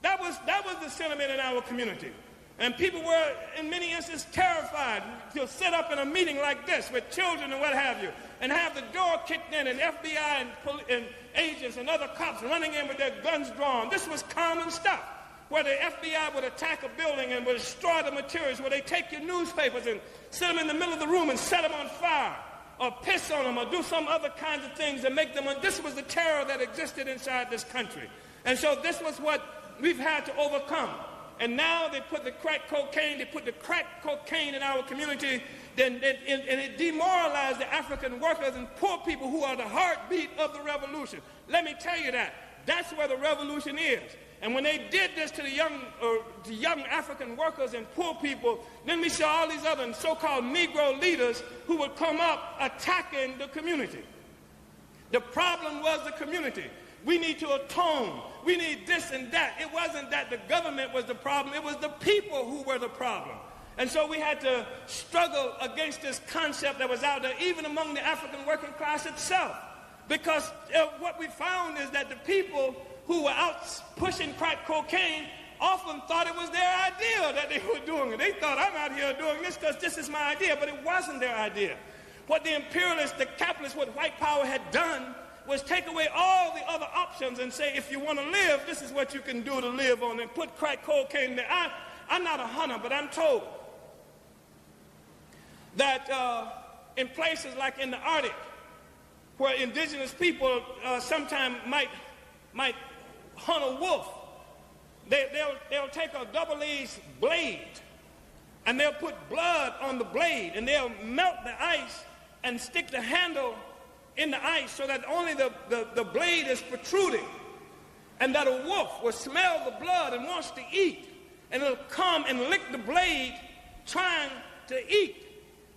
That was the sentiment in our community. And people were, in many instances, terrified to sit up in a meeting like this with children and what have you, and have the door kicked in, and FBI and agents and other cops running in with their guns drawn. This was common stuff, where the FBI would attack a building and would destroy the materials, where they take your newspapers and sit them in the middle of the room and set them on fire, or piss on them, or do some other kinds of things that make them. This was the terror that existed inside this country. And so this was what we've had to overcome. And now they put the crack cocaine in our community, and it demoralized the African workers and poor people who are the heartbeat of the revolution. Let me tell you that. That's where the revolution is. And when they did this to the young African workers and poor people, then we saw all these other so-called Negro leaders who would come up attacking the community. The problem was the community. We need to atone. We need this and that. It wasn't that the government was the problem. It was the people who were the problem. And so we had to struggle against this concept that was out there, even among the African working class itself. Because what we found is that the people who were out pushing crack cocaine often thought it was their idea that they were doing it. They thought, I'm out here doing this because this is my idea, but it wasn't their idea. What the imperialists, the capitalists, what white power had done was take away all the other options and say, if you want to live, this is what you can do to live on, and put crack cocaine there. I'm not a hunter, but I'm told that in places like in the Arctic, where indigenous people sometimes might hunt a wolf, they'll take a double-edged blade and they'll put blood on the blade and they'll melt the ice and stick the handle in the ice so that only the blade is protruding, and that a wolf will smell the blood and wants to eat, and it'll come and lick the blade trying to eat.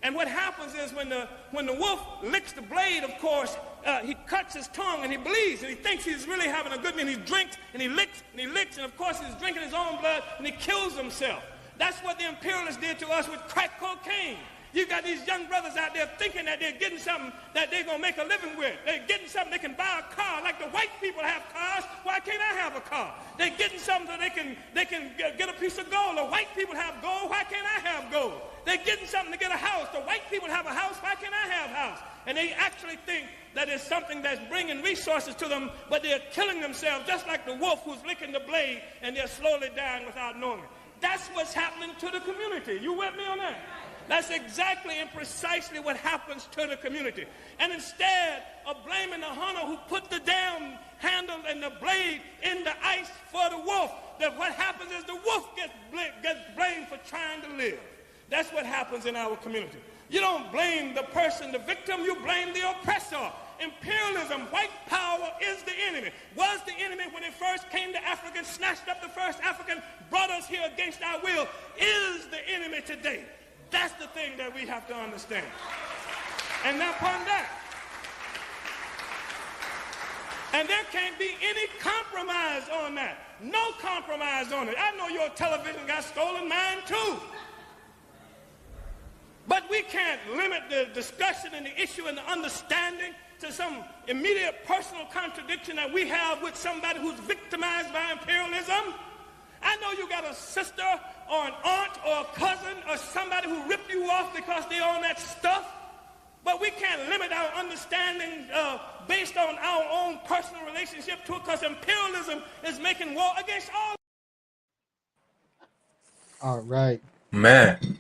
And what happens is when the wolf licks the blade, of course, he cuts his tongue and he bleeds and he thinks he's really having a good meal. He drinks and he licks and he licks, and of course he's drinking his own blood and he kills himself. That's what the imperialists did to us with crack cocaine. You got these young brothers out there thinking that they're getting something that they're going to make a living with. They're getting something they can buy a car. Like the white people have cars, why can't I have a car? They're getting something so they can get a piece of gold. The white people have gold, why can't I have gold? They're getting something to get a house. The white people have a house, why can't I have a house? And they actually think that it's something that's bringing resources to them, but they're killing themselves just like the wolf who's licking the blade, and they're slowly dying without knowing it. That's what's happening to the community. You with me on that? That's exactly and precisely what happens to the community. And instead of blaming the hunter who put the damn handle and the blade in the ice for the wolf, that what happens is the wolf gets blamed for trying to live. That's what happens in our community. You don't blame the person, the victim, you blame the oppressor. Imperialism, white power is the enemy. Was the enemy when it first came to Africa, snatched up the first African, brought us here against our will, is the enemy today. That's the thing that we have to understand. And now upon that, and there can't be any compromise on that. No compromise on it. I know your television got stolen, mine too. But we can't limit the discussion and the issue and the understanding to some immediate personal contradiction that we have with somebody who's victimized by imperialism. I know you got a sister or an aunt or a cousin or somebody who ripped you off because they own that stuff, but we can't limit our understanding based on our own personal relationship to it, because imperialism is making war against all. All right. Man.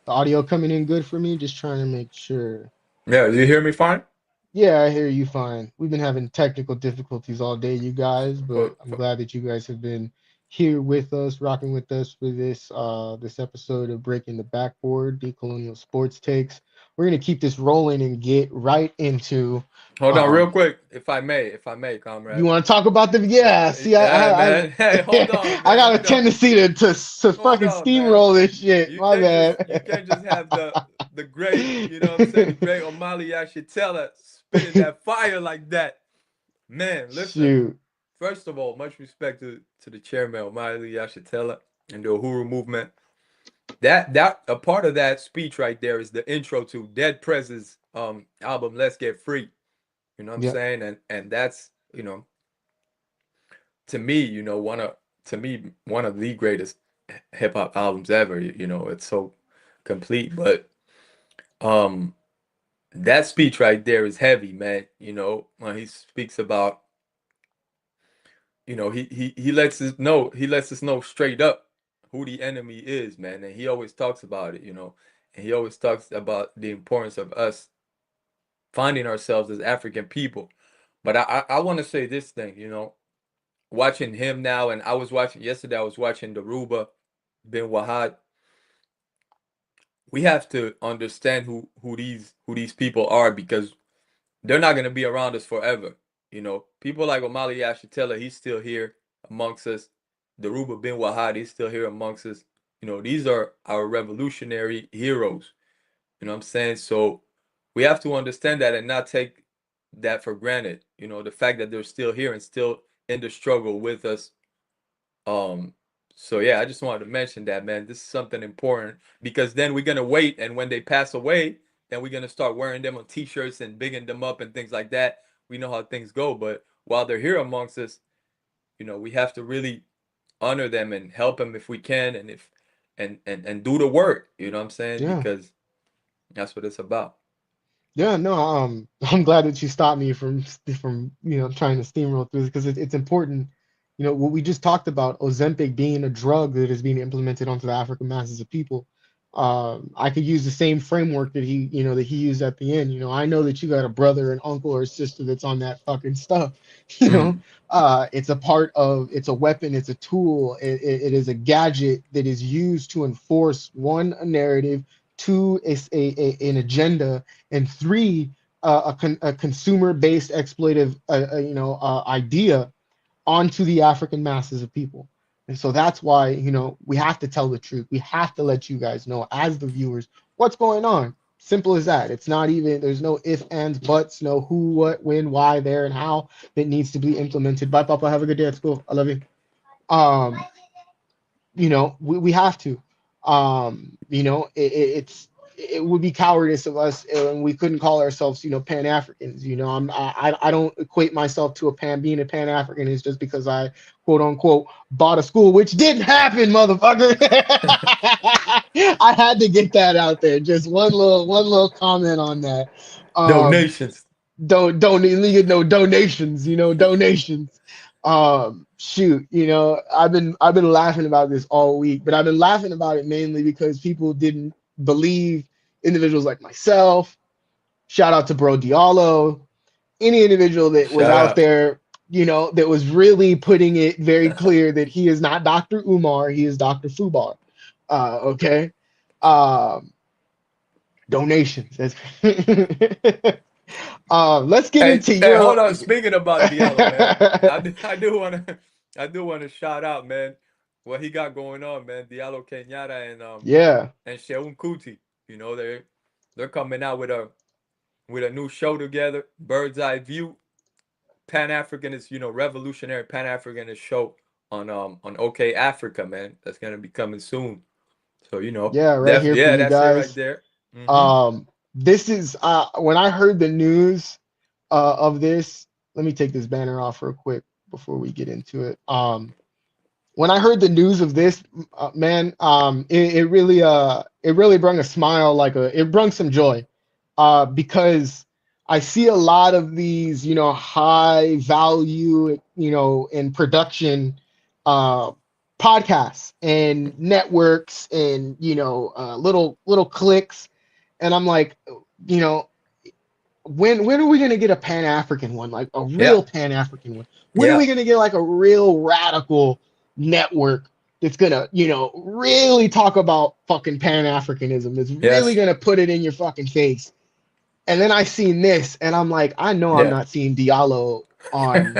The audio coming in good for me? Just trying to make sure. Yeah, you hear me fine? Yeah, I hear you fine. We've been having technical difficulties all day, you guys, but I'm glad that you guys have been here with us, rocking with us for this this episode of Breaking the Backboard, Decolonial Sports Takes. We're gonna keep this rolling and get right into. Hold on, real quick, if I may, comrade. You want to talk about the? Yeah, see, man. Hey, hold on. Man. I got a tendency to fucking steamroll this shit. My bad. You can't just have the great, you know what I'm saying, the great Omali Yashitela spitting that fire like that. Man, listen. Shoot. First of all, much respect to the chairman, Omali Yashitela, and the Uhuru movement. That a part of that speech right there is the intro to Dead Prez's album Let's Get Free. You know what I'm saying? And that's, you know, to me, you know, one of the greatest hip hop albums ever. You know, it's so complete. But that speech right there is heavy, man. You know, when he speaks about, you know, he lets us know straight up who the enemy is, man. And he always talks about it, you know, and he always talks about the importance of us finding ourselves as African people. But I want to say this thing, you know, watching him now, and I was watching Daruba bin Wahad. We have to understand who these people are, because they're not going to be around us forever. You know, people like Omali Yashitela, he's still here amongst us. Daruba bin Wahad, he's still here amongst us. You know, these are our revolutionary heroes. You know what I'm saying? So we have to understand that and not take that for granted. You know, the fact that they're still here and still in the struggle with us. So yeah, I just wanted to mention that, man. This is something important, because then we're gonna wait, and when they pass away, then we're gonna start wearing them on t-shirts and bigging them up and things like that. We know how things go, but while they're here amongst us, you know, we have to really honor them and help them if we can, and if and do the work. You know what I'm saying? Yeah. Because that's what it's about. Yeah, no, I'm glad that you stopped me from trying to steamroll through this because it's important. What we just talked about, Ozempic being a drug that is being implemented onto the African masses of people. I could use the same framework that he used at the end. I know that you got a brother, an uncle, or a sister that's on that fucking stuff. You know, Mm. it's a weapon, it's a tool, it is a gadget that is used to enforce one, a narrative, two, an agenda, and three, a consumer-based exploitive idea onto the African masses of people. And so that's why we have to tell the truth. We have to let you guys know, as the viewers, what's going on. Simple as that. It's not even, there's no if, ands, buts, no who, what, when, why, there, and how that needs to be implemented. Bye, Papa. Have a good day at school. I love you. um we have to. It would be cowardice of us, and we couldn't call ourselves Pan Africans. I don't equate myself to being a Pan African is just because I quote unquote bought a school, which didn't happen, motherfucker. I had to get that out there. Just one little comment on that. um Donations. don't need no donations, donations. Shoot, I've been laughing about this all week, but I've been laughing about it mainly because people didn't believe individuals like myself. Shout out to Bro Diallo, any individual that was Shout out out. there, that was really putting it very clear that he is not Dr. Umar, he is Dr. Fubar. Okay. Um, Donations. Let's get Hey, into hey, your. hold on. Speaking about Diallo, man, I do want to shout out, man, what he got going on, man. Diallo Kenyatta Yeah, and Sheun Kuti. They're coming out with a new show together, Bird's Eye View, Pan Africanist, revolutionary Pan Africanist show on OK Africa, man. That's gonna be coming soon. So yeah, right here for you that's it right guys. there. Mm-hmm. This is when I heard the news of this. Let me take this banner off real quick before we get into it. When I heard the news of this, man, it really brought a smile, it brought some joy, because I see a lot of these, high value, in production, uh, podcasts and networks and little clicks, and I'm like, you know, when are we gonna get a Pan African one, like a Yeah, real Pan African one? When are yeah, we gonna get like a real radical network that's gonna, really talk about fucking Pan Africanism? That's really yes, gonna put it in your fucking face. And then I seen this, and I'm like, I know I'm yeah. not seeing Diallo on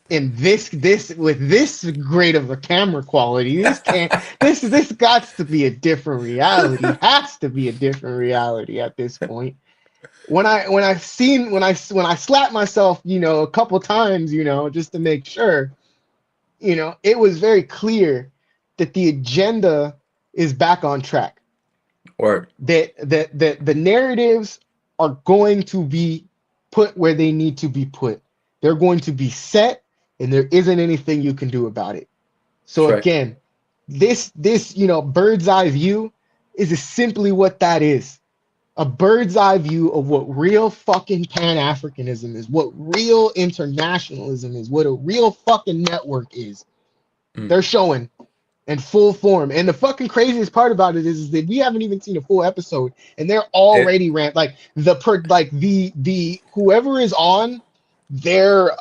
in this with this great of a camera quality. This can't. This got to be a different reality. Has to be a different reality at this point. When I slapped myself, a couple times, just to make sure, it was very clear that the agenda is back on track. Word. That the narratives are going to be put where they need to be put. They're going to be set, and there isn't anything you can do about it. So That's right. again, this bird's eye view is simply what that is. A bird's eye view of what real fucking Pan-Africanism is, what real internationalism is, what a real fucking network is. Mm. They're showing in full form. And the fucking craziest part about it is that we haven't even seen a full episode, and they're It, already the whoever is on their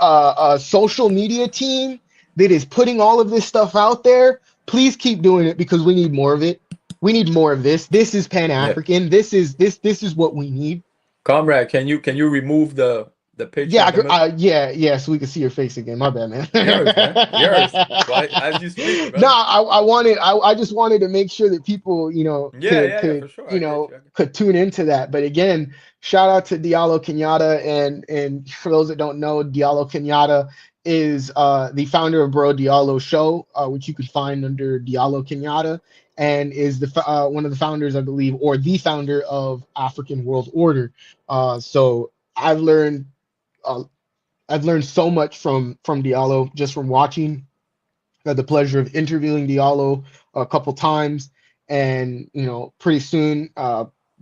social media team that is putting all of this stuff out there. Please keep doing it because we need more of it. We need more of this. This is Pan yeah. African. This is what we need. Comrade, can you remove the picture Yeah, in the middle? yeah, so we can see your face again. My bad, man. Yours, man. Yours. Right as you speak, No, brother. I just wanted to make sure that people, Yeah, could yeah, yeah, for sure. I get you. could tune into that. But again, shout out to Diallo Kenyatta, and for those that don't know, Diallo Kenyatta is the founder of Bro Diallo Show, which you can find under Diallo Kenyatta, and is the one of the founders, I believe, or the founder of African World Order. So uh, I've learned so much from Diallo just from watching Had the pleasure of interviewing Diallo a couple times, and pretty soon,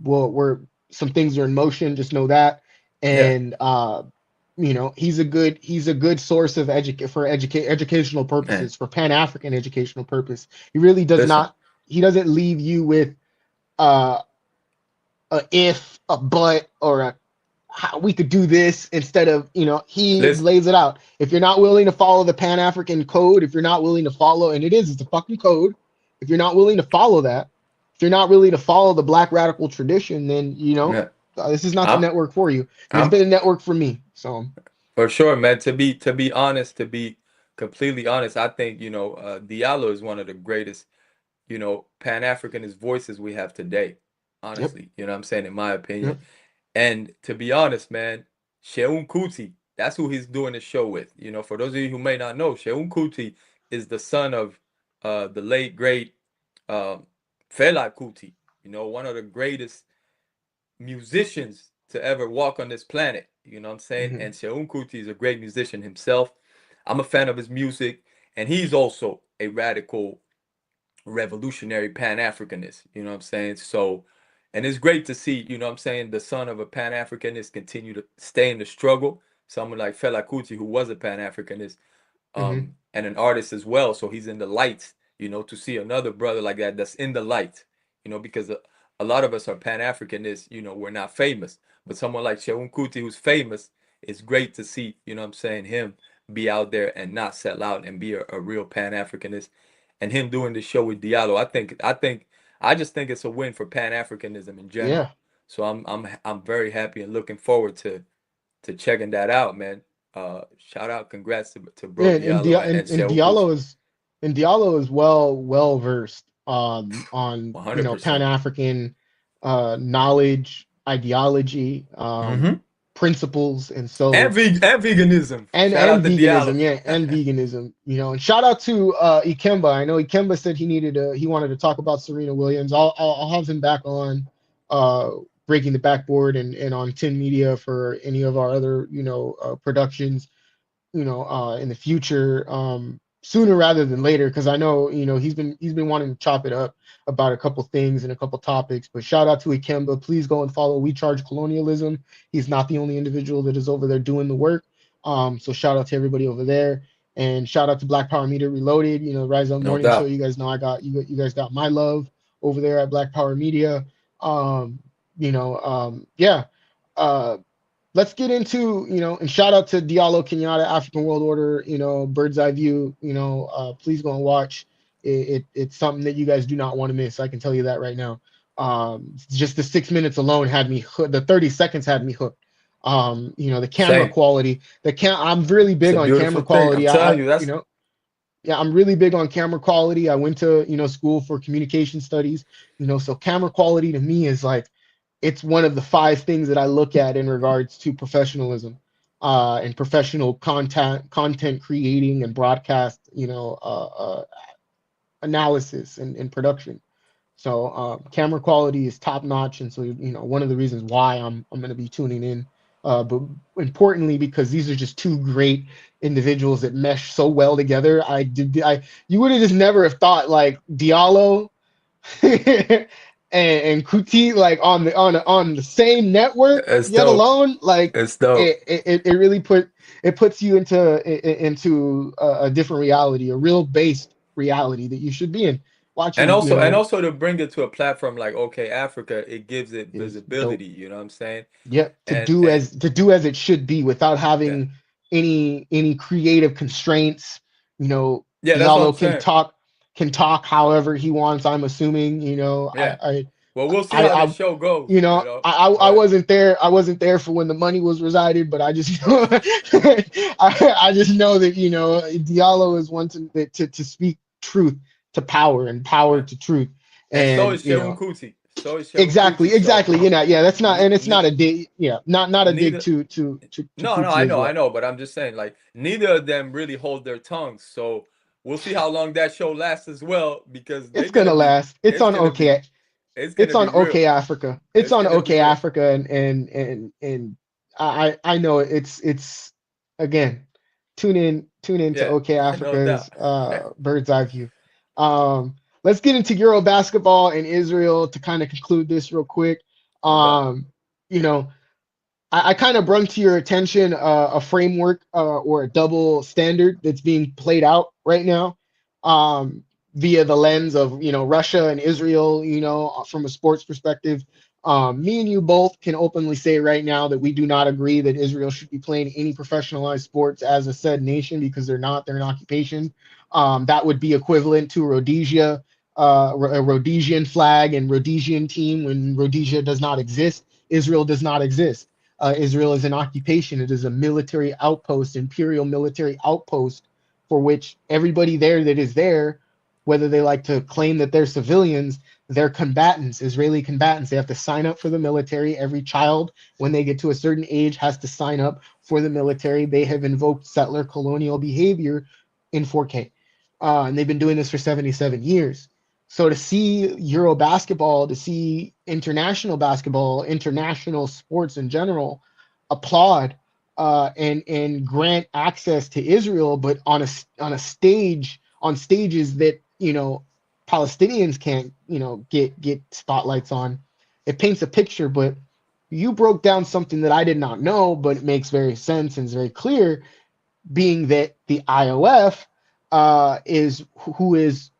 we're some things are in motion. Just know that, Yeah. and he's a good source of educational Man, purposes, for Pan African educational purpose. He really does listen. not. He doesn't leave you with uh, a if, a but, or a how we could do this instead of, he Listen. lays it out. If you're not willing to follow the Pan African code, if you're not willing to follow, and it's a fucking code. If you're not willing to follow that, if you're not willing to follow the Black radical tradition, then Yeah. this is not the I'm network for you. And it's I'm been a network for me. So for sure, man. To be honest, to be completely honest, I think, Diallo is one of the greatest, Pan-Africanist voices we have today. yep, Honestly, you know what I'm saying, in my opinion. yep, And to be honest, man, Sheun Kuti, that's who he's doing the show with. For those of you who may not know, Sheun Kuti is the son of the late great um, Fela Kuti. One of the greatest musicians to ever walk on this planet. You know what I'm saying? hmm And Sheun Kuti is a great musician himself. I'm a fan of his music, and he's also a radical revolutionary Pan-Africanist, you know what I'm saying? So, and it's great to see, you know what I'm saying, the son of a Pan-Africanist continue to stay in the struggle. Someone like Fela Kuti, who was a Pan-Africanist, hmm and an artist as well. So he's in the light, to see another brother like that that's in the light, because a lot of us are Pan-Africanists, we're not famous. But someone like Sheun Kuti, who's famous, it's great to see, you know what I'm saying, him be out there and not sell out and be a real Pan-Africanist. And him doing the show with Diallo, I just think it's a win for Pan-Africanism in yeah. general. So I'm very happy and looking forward to checking that out, man. Shout out, congrats to Yeah, Bro Diallo and Shehu Kuti. Diallo is well versed on 100%. Pan African knowledge, ideology, Mm-hmm. principles, and And, so and veganism. Shout and out to veganism, Diallo. yeah, and veganism, and shout out to Ikemba. I know Ikemba said he wanted to talk about Serena Williams. I'll have him back on uh breaking the backboard and on Tin Media for any of our other productions in the future, sooner rather than later, because I know he's been wanting to chop it up about a couple things and a couple topics. But shout out to Ikemba. Please go and follow We Charge Colonialism. He's not the only individual that is over there doing the work. So shout out to everybody over there, and shout out to Black Power Media Reloaded. Rise Up No Morning Show. doubt. You guys know you guys got my love over there at Black Power Media. Yeah. Let's get into, and shout out to Diallo Kenyatta, African World Order, Bird's Eye View, please go and watch. It's something that you guys do not want to miss. I can tell you that right now. Just the 6 minutes alone had me hooked. The 30 seconds had me hooked. The camera Same. quality, I'm really It's big a on beautiful camera thing. I'm quality. telling you, that's Yeah, I'm really big on camera quality. I went to, school for communication studies, so camera quality to me is like, it's one of the 5 things that I look at in regards to professionalism, and professional content creating and broadcast, analysis and production. So camera quality is top notch, and so one of the reasons why I'm going to be tuning in. But importantly, because these are just two great individuals that mesh so well together. You would have just never have thought like Diallo and Kuti like on the same network, it's yet dope. alone like It's dope. it really puts you into a different reality, a real based reality that you should be in. And Watching, also to bring it to a platform like OK Africa, it gives it is dope. visibility, you know what I'm saying? Yep, And to do as it should be without yeah. having any creative constraints. Yeah, that's what I'm Diallo can saying. talk however he wants. I'm assuming. Yeah. I Well, we'll see I how the I show goes, I But wasn't there. I wasn't there for when the money was resided, but I just I just know that Diallo is one to speak truth to power and power yeah. to truth, And so and is Sheun Kuti. So is Sheun Kuti. So exactly. Yeah, that's not, and it's ne not a dig. Yeah, not a dig neither to no, Kuti as I well. know, but I'm just saying, like, neither of them really hold their tongues. So we'll see how long that show lasts as well, because It's gonna last. it's gonna be It's on real. OK Africa. It's It's on gonna be OK real. Africa, and I know it's again. tune in to Yeah, OK no doubt. Africa's bird's eye view. Let's get into Euro basketball and Israel to kind of conclude this real quick. No doubt. You know, I kind of brought to your attention a framework or a double standard that's being played out right now, via the lens of Russia and Israel. From a sports perspective, me and you both can openly say right now that we do not agree that Israel should be playing any professionalized sports as a said nation, because they're not. They're an occupation. That would be equivalent to Rhodesia, a Rhodesian flag and Rhodesian team when Rhodesia does not exist. Israel does not exist. Israel is an occupation. It is a military outpost, imperial military outpost, for which everybody there that is there, whether they like to claim that they're civilians, they're combatants, Israeli combatants. They have to sign up for the military. Every child, when they get to a certain age, has to sign up for the military. They have invoked settler colonial behavior in 4K. And they've been doing this for 77 years. So to see Euro basketball, to see international basketball, international sports in general, applaud and grant access to Israel, but on a stage, on stages that Palestinians can't get spotlights on. It paints a picture, but you broke down something that I did not know, but it makes very sense and is very clear, being that the IOF is who is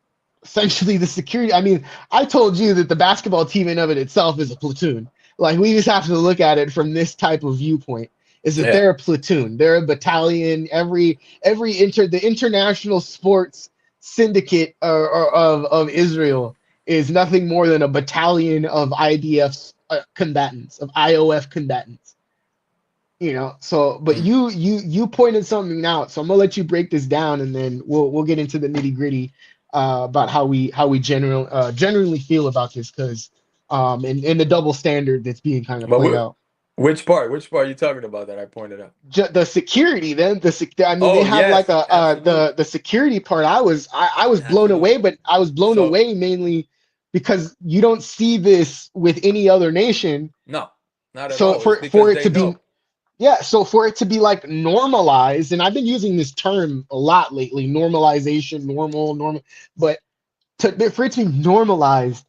essentially the security. I mean, I told you that the basketball team in of it itself is a platoon. Like, we just have to look at it from this type of viewpoint. Is that Yeah. they're a platoon, they're a battalion. The international sports syndicate of Israel is nothing more than a battalion of IDF combatants, of IOF combatants. So, but Mm. you pointed something out, so I'm gonna let you break this down, and then we'll get into the nitty gritty about how we generally feel about this, because and the double standard that's being kind of But played out. which part? Which part are you talking about that I pointed out? The security, then I mean, they Oh, have like yes, absolutely. the security part. I was blown away, Absolutely. but I was blown So, away mainly because you don't see this with any other nation. no, not at So all. It's for because it they to be, know. yeah, so for it to be like normalized, and I've been using this term a lot lately, normalization, normal, but for it to be normalized,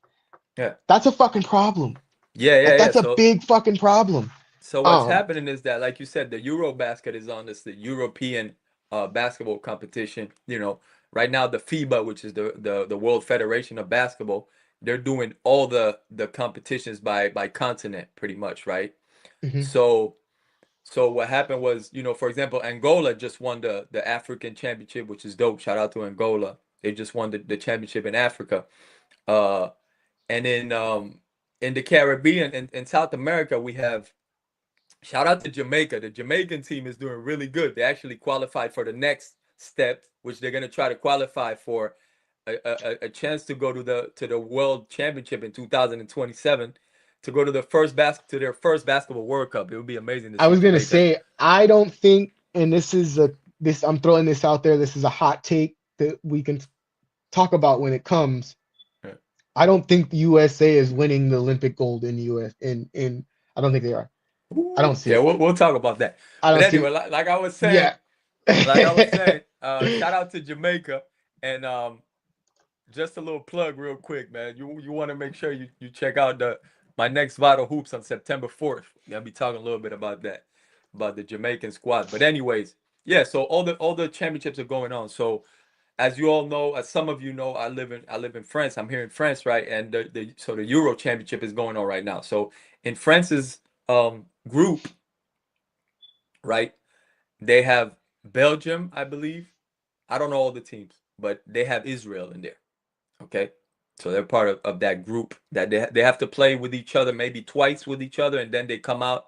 Yeah. that's a fucking problem. Yeah, Like, yeah, yeah. that's a big fucking problem. So what's Um, happening is that, like you said, the Eurobasket is on this, the European basketball competition. Right now the FIBA, which is the World Federation of Basketball, they're doing all the competitions by continent, pretty much, right? mhm. So so what happened was, for example, Angola just won the African championship, which is dope. Shout out to Angola. They just won the championship in Africa. Uh, and in the Caribbean, in South America, we have, shout out to Jamaica. The Jamaican team is doing really good. They actually qualified for the next step, which they're gonna try to qualify for a chance to go to the World Championship in 2027, to go to their first basketball World Cup. It would be amazing to I see was gonna Jamaica. say, I don't think, and this I'm throwing this out there. This is a hot take that we can talk about when it comes. Yeah. I don't think the USA is winning the Olympic gold in the US. In I don't think they are. I don't Ooh, see yeah, it. we'll talk about that. I But don't see anyway, it. like I was saying, Yeah. shout out to Jamaica, and just a little plug real quick, man. You want to make sure you check out my next Vital Hoops on September 4th. I'll be talking a little bit about that, about the Jamaican squad. But anyways, yeah. So all the championships are going on. So as you all know, as some of you know, I live in France. I'm here in France, right? And the Euro Championship is going on right now. So in France's group, right, they have Belgium, I believe. I don't know all the teams, but they have Israel in there. Okay. So they're part of that group that they have to play with each other, maybe twice with each other, and then they come out.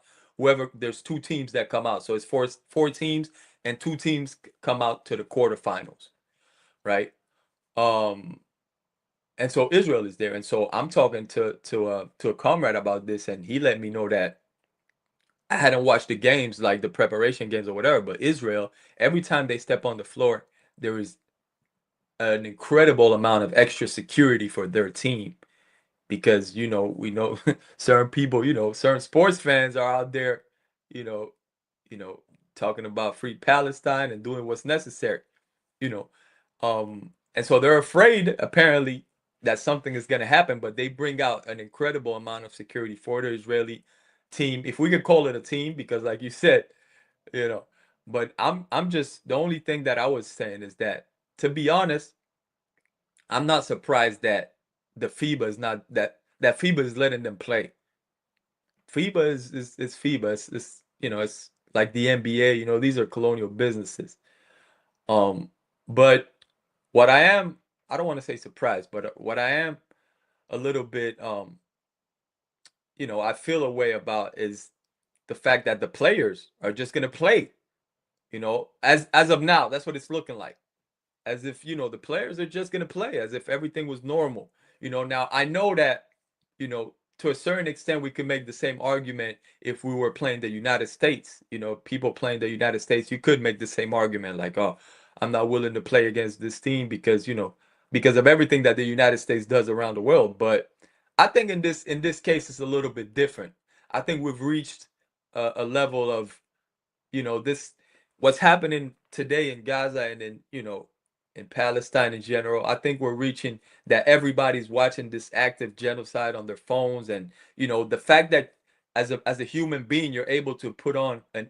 There's two teams that come out. So it's four teams, and two teams come out to the quarterfinals, right? Um, and so Israel is there. And so I'm talking to a comrade about this, and he let me know that I hadn't watched the games, like the preparation games or whatever, but Israel, every time they step on the floor, there is an incredible amount of extra security for their team, because we know certain people, certain sports fans are out there, you know you know talking about free Palestine and doing what's necessary, you know. And so they're afraid, apparently, that something is going to happen, but they bring out an incredible amount of security for the Israeli team, if we could call it a team, because like you said, you know. But I'm just, the only thing that I was saying is that, to be honest, I'm not surprised that the FIBA is not that FIBA is letting them play. FIBA is FIBA. It's you know, it's like the NBA. You know, these are colonial businesses. But what I don't want to say surprised, but what I am a little bit, you know, I feel a way about is the fact that the players are just gonna play. You know, as of now, that's what it's looking like. As if, you know, the players are just going to play as if everything was normal. You know, now I know that, you know, to a certain extent, we can make the same argument if we were playing the United States. You know, people playing the United States, you could make the same argument like, oh, I'm not willing to play against this team because, you know, because of everything that the United States does around the world. But I think in this case, it's a little bit different. I think we've reached a level of, you know, this, what's happening today in Gaza and in, you know, in Palestine in general. I think we're reaching that everybody's watching this active genocide on their phones. And, you know, the fact that as a human being, you're able to put on a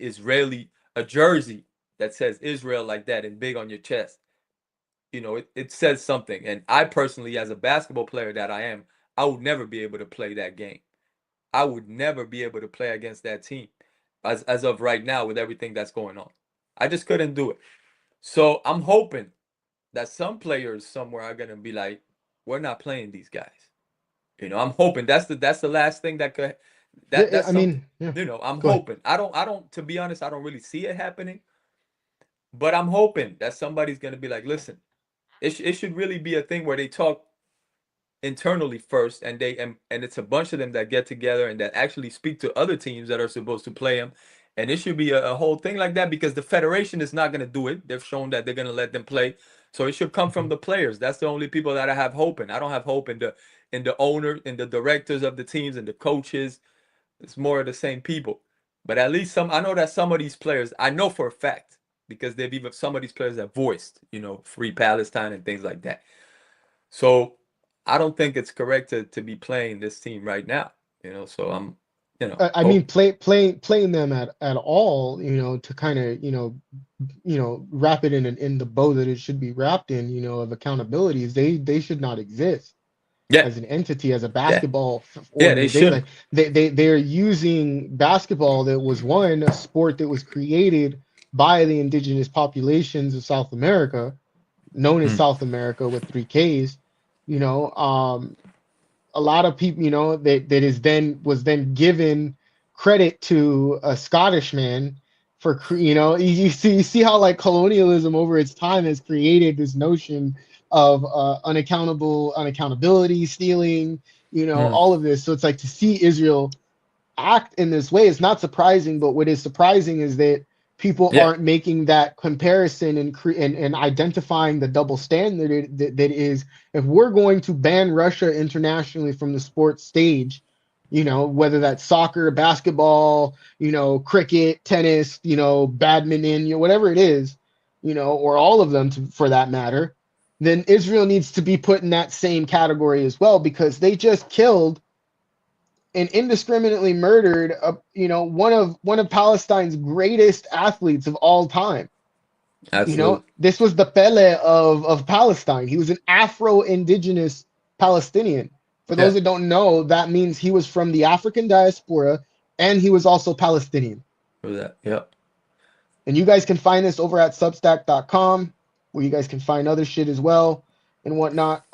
jersey that says Israel like that and big on your chest, you know, it says something. And I personally, as a basketball player that I am, I would never be able to play that game. I would never be able to play against that team as of right now with everything that's going on. I just couldn't do it. So I'm hoping that some players somewhere are gonna be like, we're not playing these guys. You know, I'm hoping that's the last thing that could that's I something, mean, yeah. you know, I'm Go ahead. hoping. I don't, to be honest, I don't really see it happening, but I'm hoping that somebody's gonna be like, listen, it should really be a thing where they talk internally first, and and it's a bunch of them that get together and that actually speak to other teams that are supposed to play them. And it should be a whole thing like that, because the federation is not going to do it. They've shown that they're going to let them play, so it should come from Mhm. the players. That's the only people that I have hope in. I don't have hope in the owner, in the directors of the teams, and the coaches. It's more of the same people. But at least some, I know that some of these players, I know for a fact, because they've even, some of these players have voiced, you know, free Palestine and things like that. So I don't think it's correct to be playing this team right now, you know. So I'm, you know, I mean, hope. playing them at all, you know, to kind of, wrap it in the bow that it should be wrapped in, you know, of accountabilities. They should not exist Yeah, as an entity, as a yeah, basketball yeah. They organization. Like shouldn't. they're using basketball, that was a sport that was created by the indigenous populations of South America, known as Mm. South America with three Ks. You know, a lot of people, you know, that is then was then given credit to a Scottish man for, you know, you see how like colonialism over its time has created this notion of unaccountability, stealing, you know, Mm. all of this. So it's like, to see Israel act in this way, it's not surprising. But what is surprising is that people Yeah, aren't making that comparison and identifying the double standard that is, if we're going to ban Russia internationally from the sports stage, you know, whether that's soccer, basketball, you know, cricket, tennis, you know, badminton, you know, whatever it is, you know, or all of them for that matter, then Israel needs to be put in that same category as well, because they just killed and indiscriminately murdered you know, one of Palestine's greatest athletes of all time. You know, absolutely. this was the Pele of Palestine. He was an Afro-indigenous Palestinian. For those Yeah, that don't know, that means he was from the African diaspora, and he was also Palestinian. for that. Yeah. And you guys can find this over at substack.com, where you guys can find other shit as well and whatnot.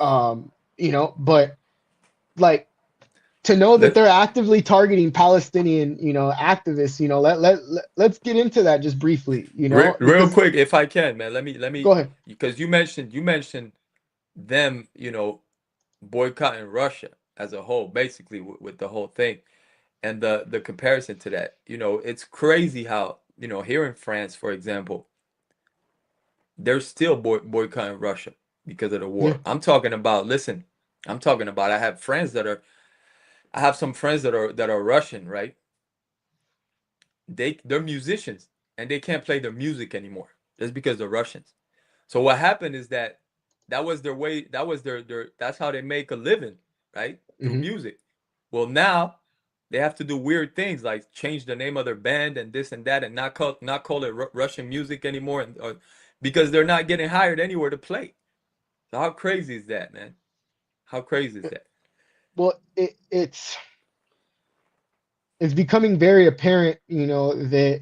You know, but like, to know that Let they're actively targeting Palestinian, you know, activists, you know, let's get into that just briefly, you know, real because quick, if I can, man. Let go me, ahead. because you mentioned them, you know, boycotting Russia as a whole, basically with the whole thing, and the comparison to that. You know, it's crazy how, you know, here in France, for example, they're still boycotting Russia because of the Yeah. war. I'm talking about, listen, I'm talking about, I have some friends that are Russian, right? They're musicians. and they can't play their music anymore. Just because they're Russians. So what happened is that was their way. That was their that's how they make a living, right? Through music. Well, now they have to do weird things like change the name of their band and this and that, and not call it Russian music anymore, and because they're not getting hired anywhere to play. So how crazy is that, man? How crazy is that? Well, it's becoming very apparent, that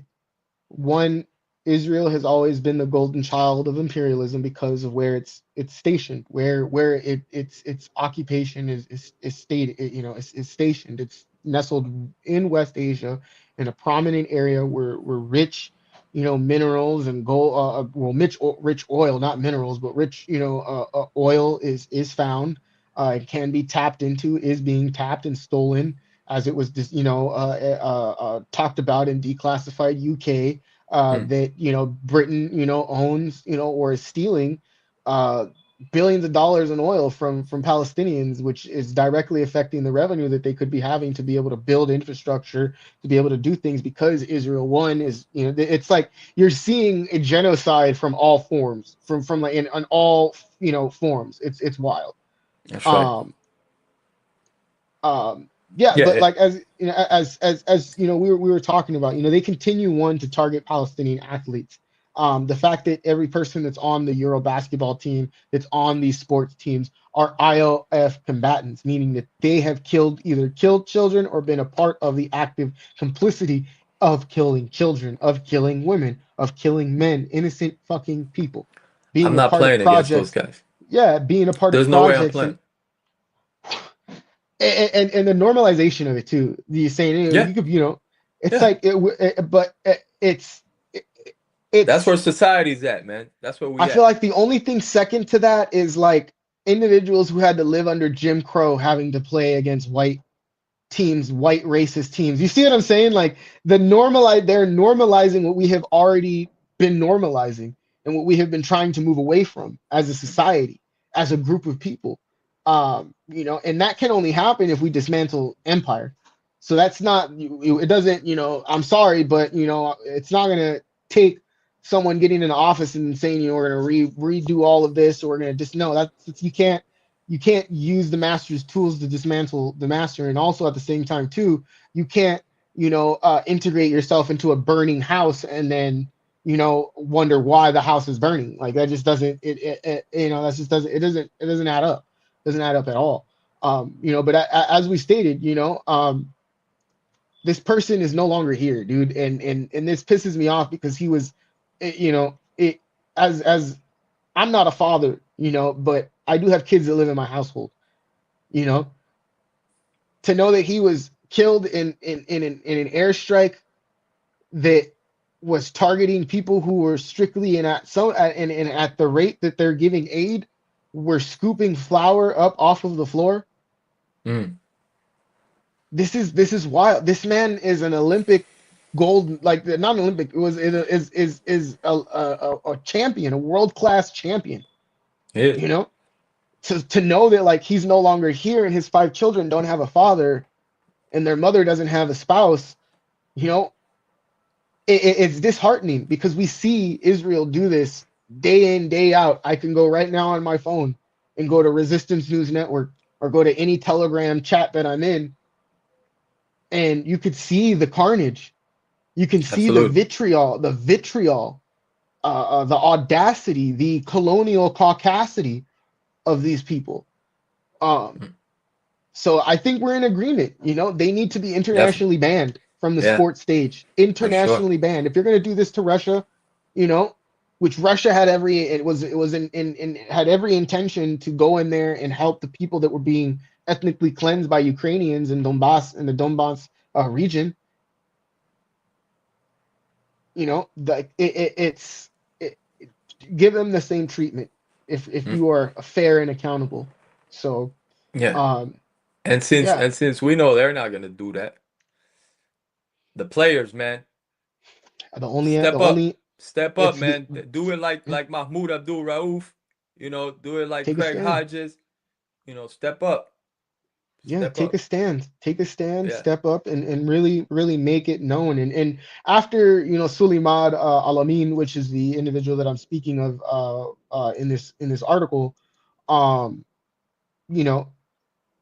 one, Israel has always been the golden child of imperialism because of where it's stationed, where its occupation is stated, is stationed. It's nestled in West Asia in a prominent area where rich, minerals and gold, rich oil, not minerals, but rich, oil is found. It can be tapped into, is being tapped and stolen, as it was, talked about in Declassified UK. That Britain owns, or is stealing billions of dollars in oil from Palestinians, which is directly affecting the revenue that they could be having to be able to build infrastructure, to be able to do things, because Israel, one, is, it's like you're seeing a genocide from all forms, from like in all forms. It's wild. That's right. Yeah, Yeah, but like, as we were talking about, they continue, one, to target Palestinian athletes. The fact that every person that's on the Euro basketball team, that's on these sports teams, are IOF combatants, meaning that they have either killed children or been a part of the active complicity of killing children, of killing women, of killing men, innocent fucking people, I'm being a not part of playing against those projects. guys. Yeah, being a part of There's no way I'm projects, playing. and the normalization of it too. You saying, Yeah, you could, it's yeah. like but it's That's where society's at, man. That's where we I feel at. like the only thing second to that is like individuals who had to live under Jim Crow having to play against white teams, white racist teams. You see what I'm saying? Like they're normalizing what we have already been normalizing, and what we have been trying to move away from as a society, as a group of people. And that can only happen if we dismantle empire. So that's not, it doesn't, I'm sorry, but it's not gonna take someone getting in the office and saying, we're gonna redo all of this, or we're gonna just, no, you can't use the master's tools to dismantle the master. And also at the same time too, you can't integrate yourself into a burning house and then wonder why the house is burning. Like that just doesn't that just doesn't add up. Doesn't add up at all. But as we stated, this person is no longer here, dude, and this pisses me off because he was, it as I'm not a father, but I do have kids that live in my household. You know, to know that he was killed in an airstrike that was targeting people who were strictly at the rate that they're giving aid, were scooping flour up off of the floor. Mm. This is wild. This man is an Olympic gold, like not an Olympic. It was is a champion, a world class champion. Yeah. You know, to know that like he's no longer here and his 5 children don't have a father and their mother doesn't have a spouse, it's disheartening because we see Israel do this day in, day out. I can go right now on my phone and go to Resistance News Network or go to any Telegram chat that I'm in, and you could see the carnage. You can see the Absolutely. vitriol, the audacity, the colonial caucasity of these people. So I think we're in agreement. They need to be Definitely. internationally banned from the Yeah, sports stage. for sure. Internationally banned. If you're going to do this to Russia, which Russia had had every intention to go in there and help the people that were being ethnically cleansed by Ukrainians in the Donbass region. Give them the same treatment if Mm. you are fair and accountable. So, Yeah. um, And since yeah, we know they're not gonna do that, the players, man, the only step the up. only Step up, it's the man. Do it like yeah, Mahmoud Abdul Rauf. Do it like take a Craig stand. Hodges. Step up. Yeah, Step up. take a stand, Yeah, step up, and really, really make it known. And after Suleiman Alamin, which is the individual that I'm speaking of in this article, um, you know,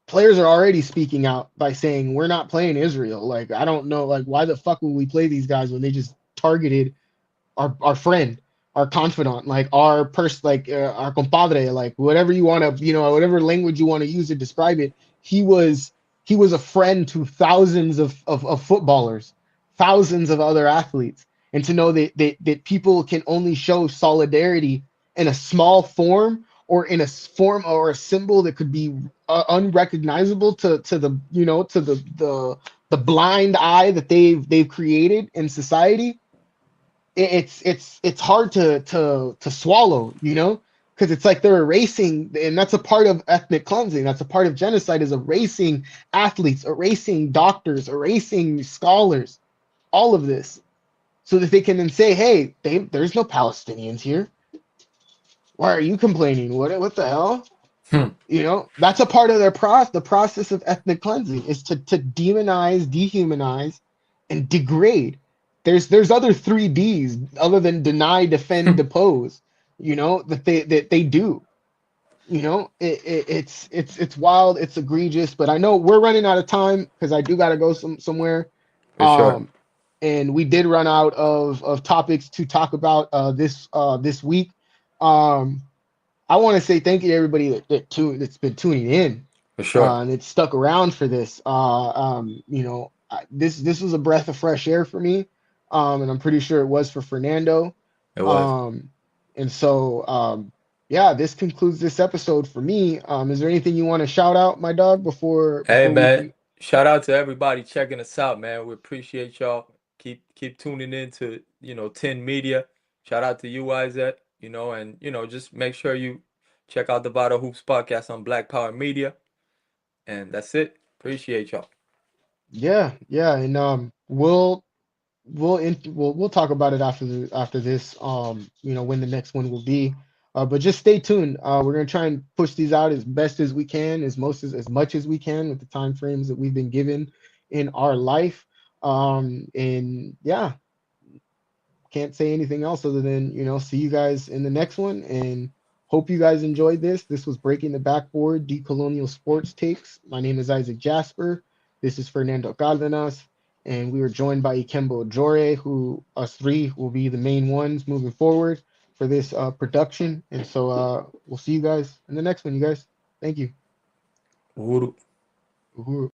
players are already speaking out by saying we're not playing Israel. Like I don't know, like why the fuck would we play these guys when they just targeted our friend, our confidant, like our compadre, like whatever you want to, whatever language you want to use to describe it. He was he was a friend to thousands of footballers, thousands of other athletes, and to know that people can only show solidarity in a small form or in a form or a symbol that could be unrecognizable to the to the blind eye that they've created in society. It's hard to swallow, because it's like they're erasing, and that's a part of ethnic cleansing. That's a part of genocide, is erasing athletes, erasing doctors, erasing scholars, all of this, so that they can then say, hey, there's no Palestinians here. Why are you complaining? What the hell? hmm, That's a part of the process of ethnic cleansing, is to demonize, dehumanize, and degrade. There's other three D's other than deny, defend, depose, that they do. It's wild, it's egregious, but I know we're running out of time because I do got to go somewhere. for sure. Um, and we did run out of topics to talk about this week. Um, I want to say thank you to everybody that's been tuning in, For sure. and it's stuck around for this. This was a breath of fresh air for me, and I'm pretty sure it was for Fernando. It was. Um, and so, yeah, this concludes this episode for me. Is there anything you want to shout out, my dog, before Hey we man, can? shout out to everybody checking us out, man. We appreciate y'all. Keep tuning in to 10 Media. Shout out to you, Isaac. And just make sure you check out the Vital Hoops podcast on Black Power Media. And that's it. Appreciate y'all. Yeah, yeah, and we'll talk about it after this, when the next one will be, but just stay tuned. We're gonna try and push these out as best as we can, as much as we can with the time frames that we've been given in our life. And yeah, can't say anything else other than see you guys in the next one, and hope you guys enjoyed this was Breaking the Backboard Decolonial Sports Takes. My name is Isaac Jasper. This is Fernando Cardenas, and we were joined by Ikembo Jore, who us three will be the main ones moving forward for this production. And so we'll see you guys in the next one, you guys. Thank you. Uhuru. Uhuru.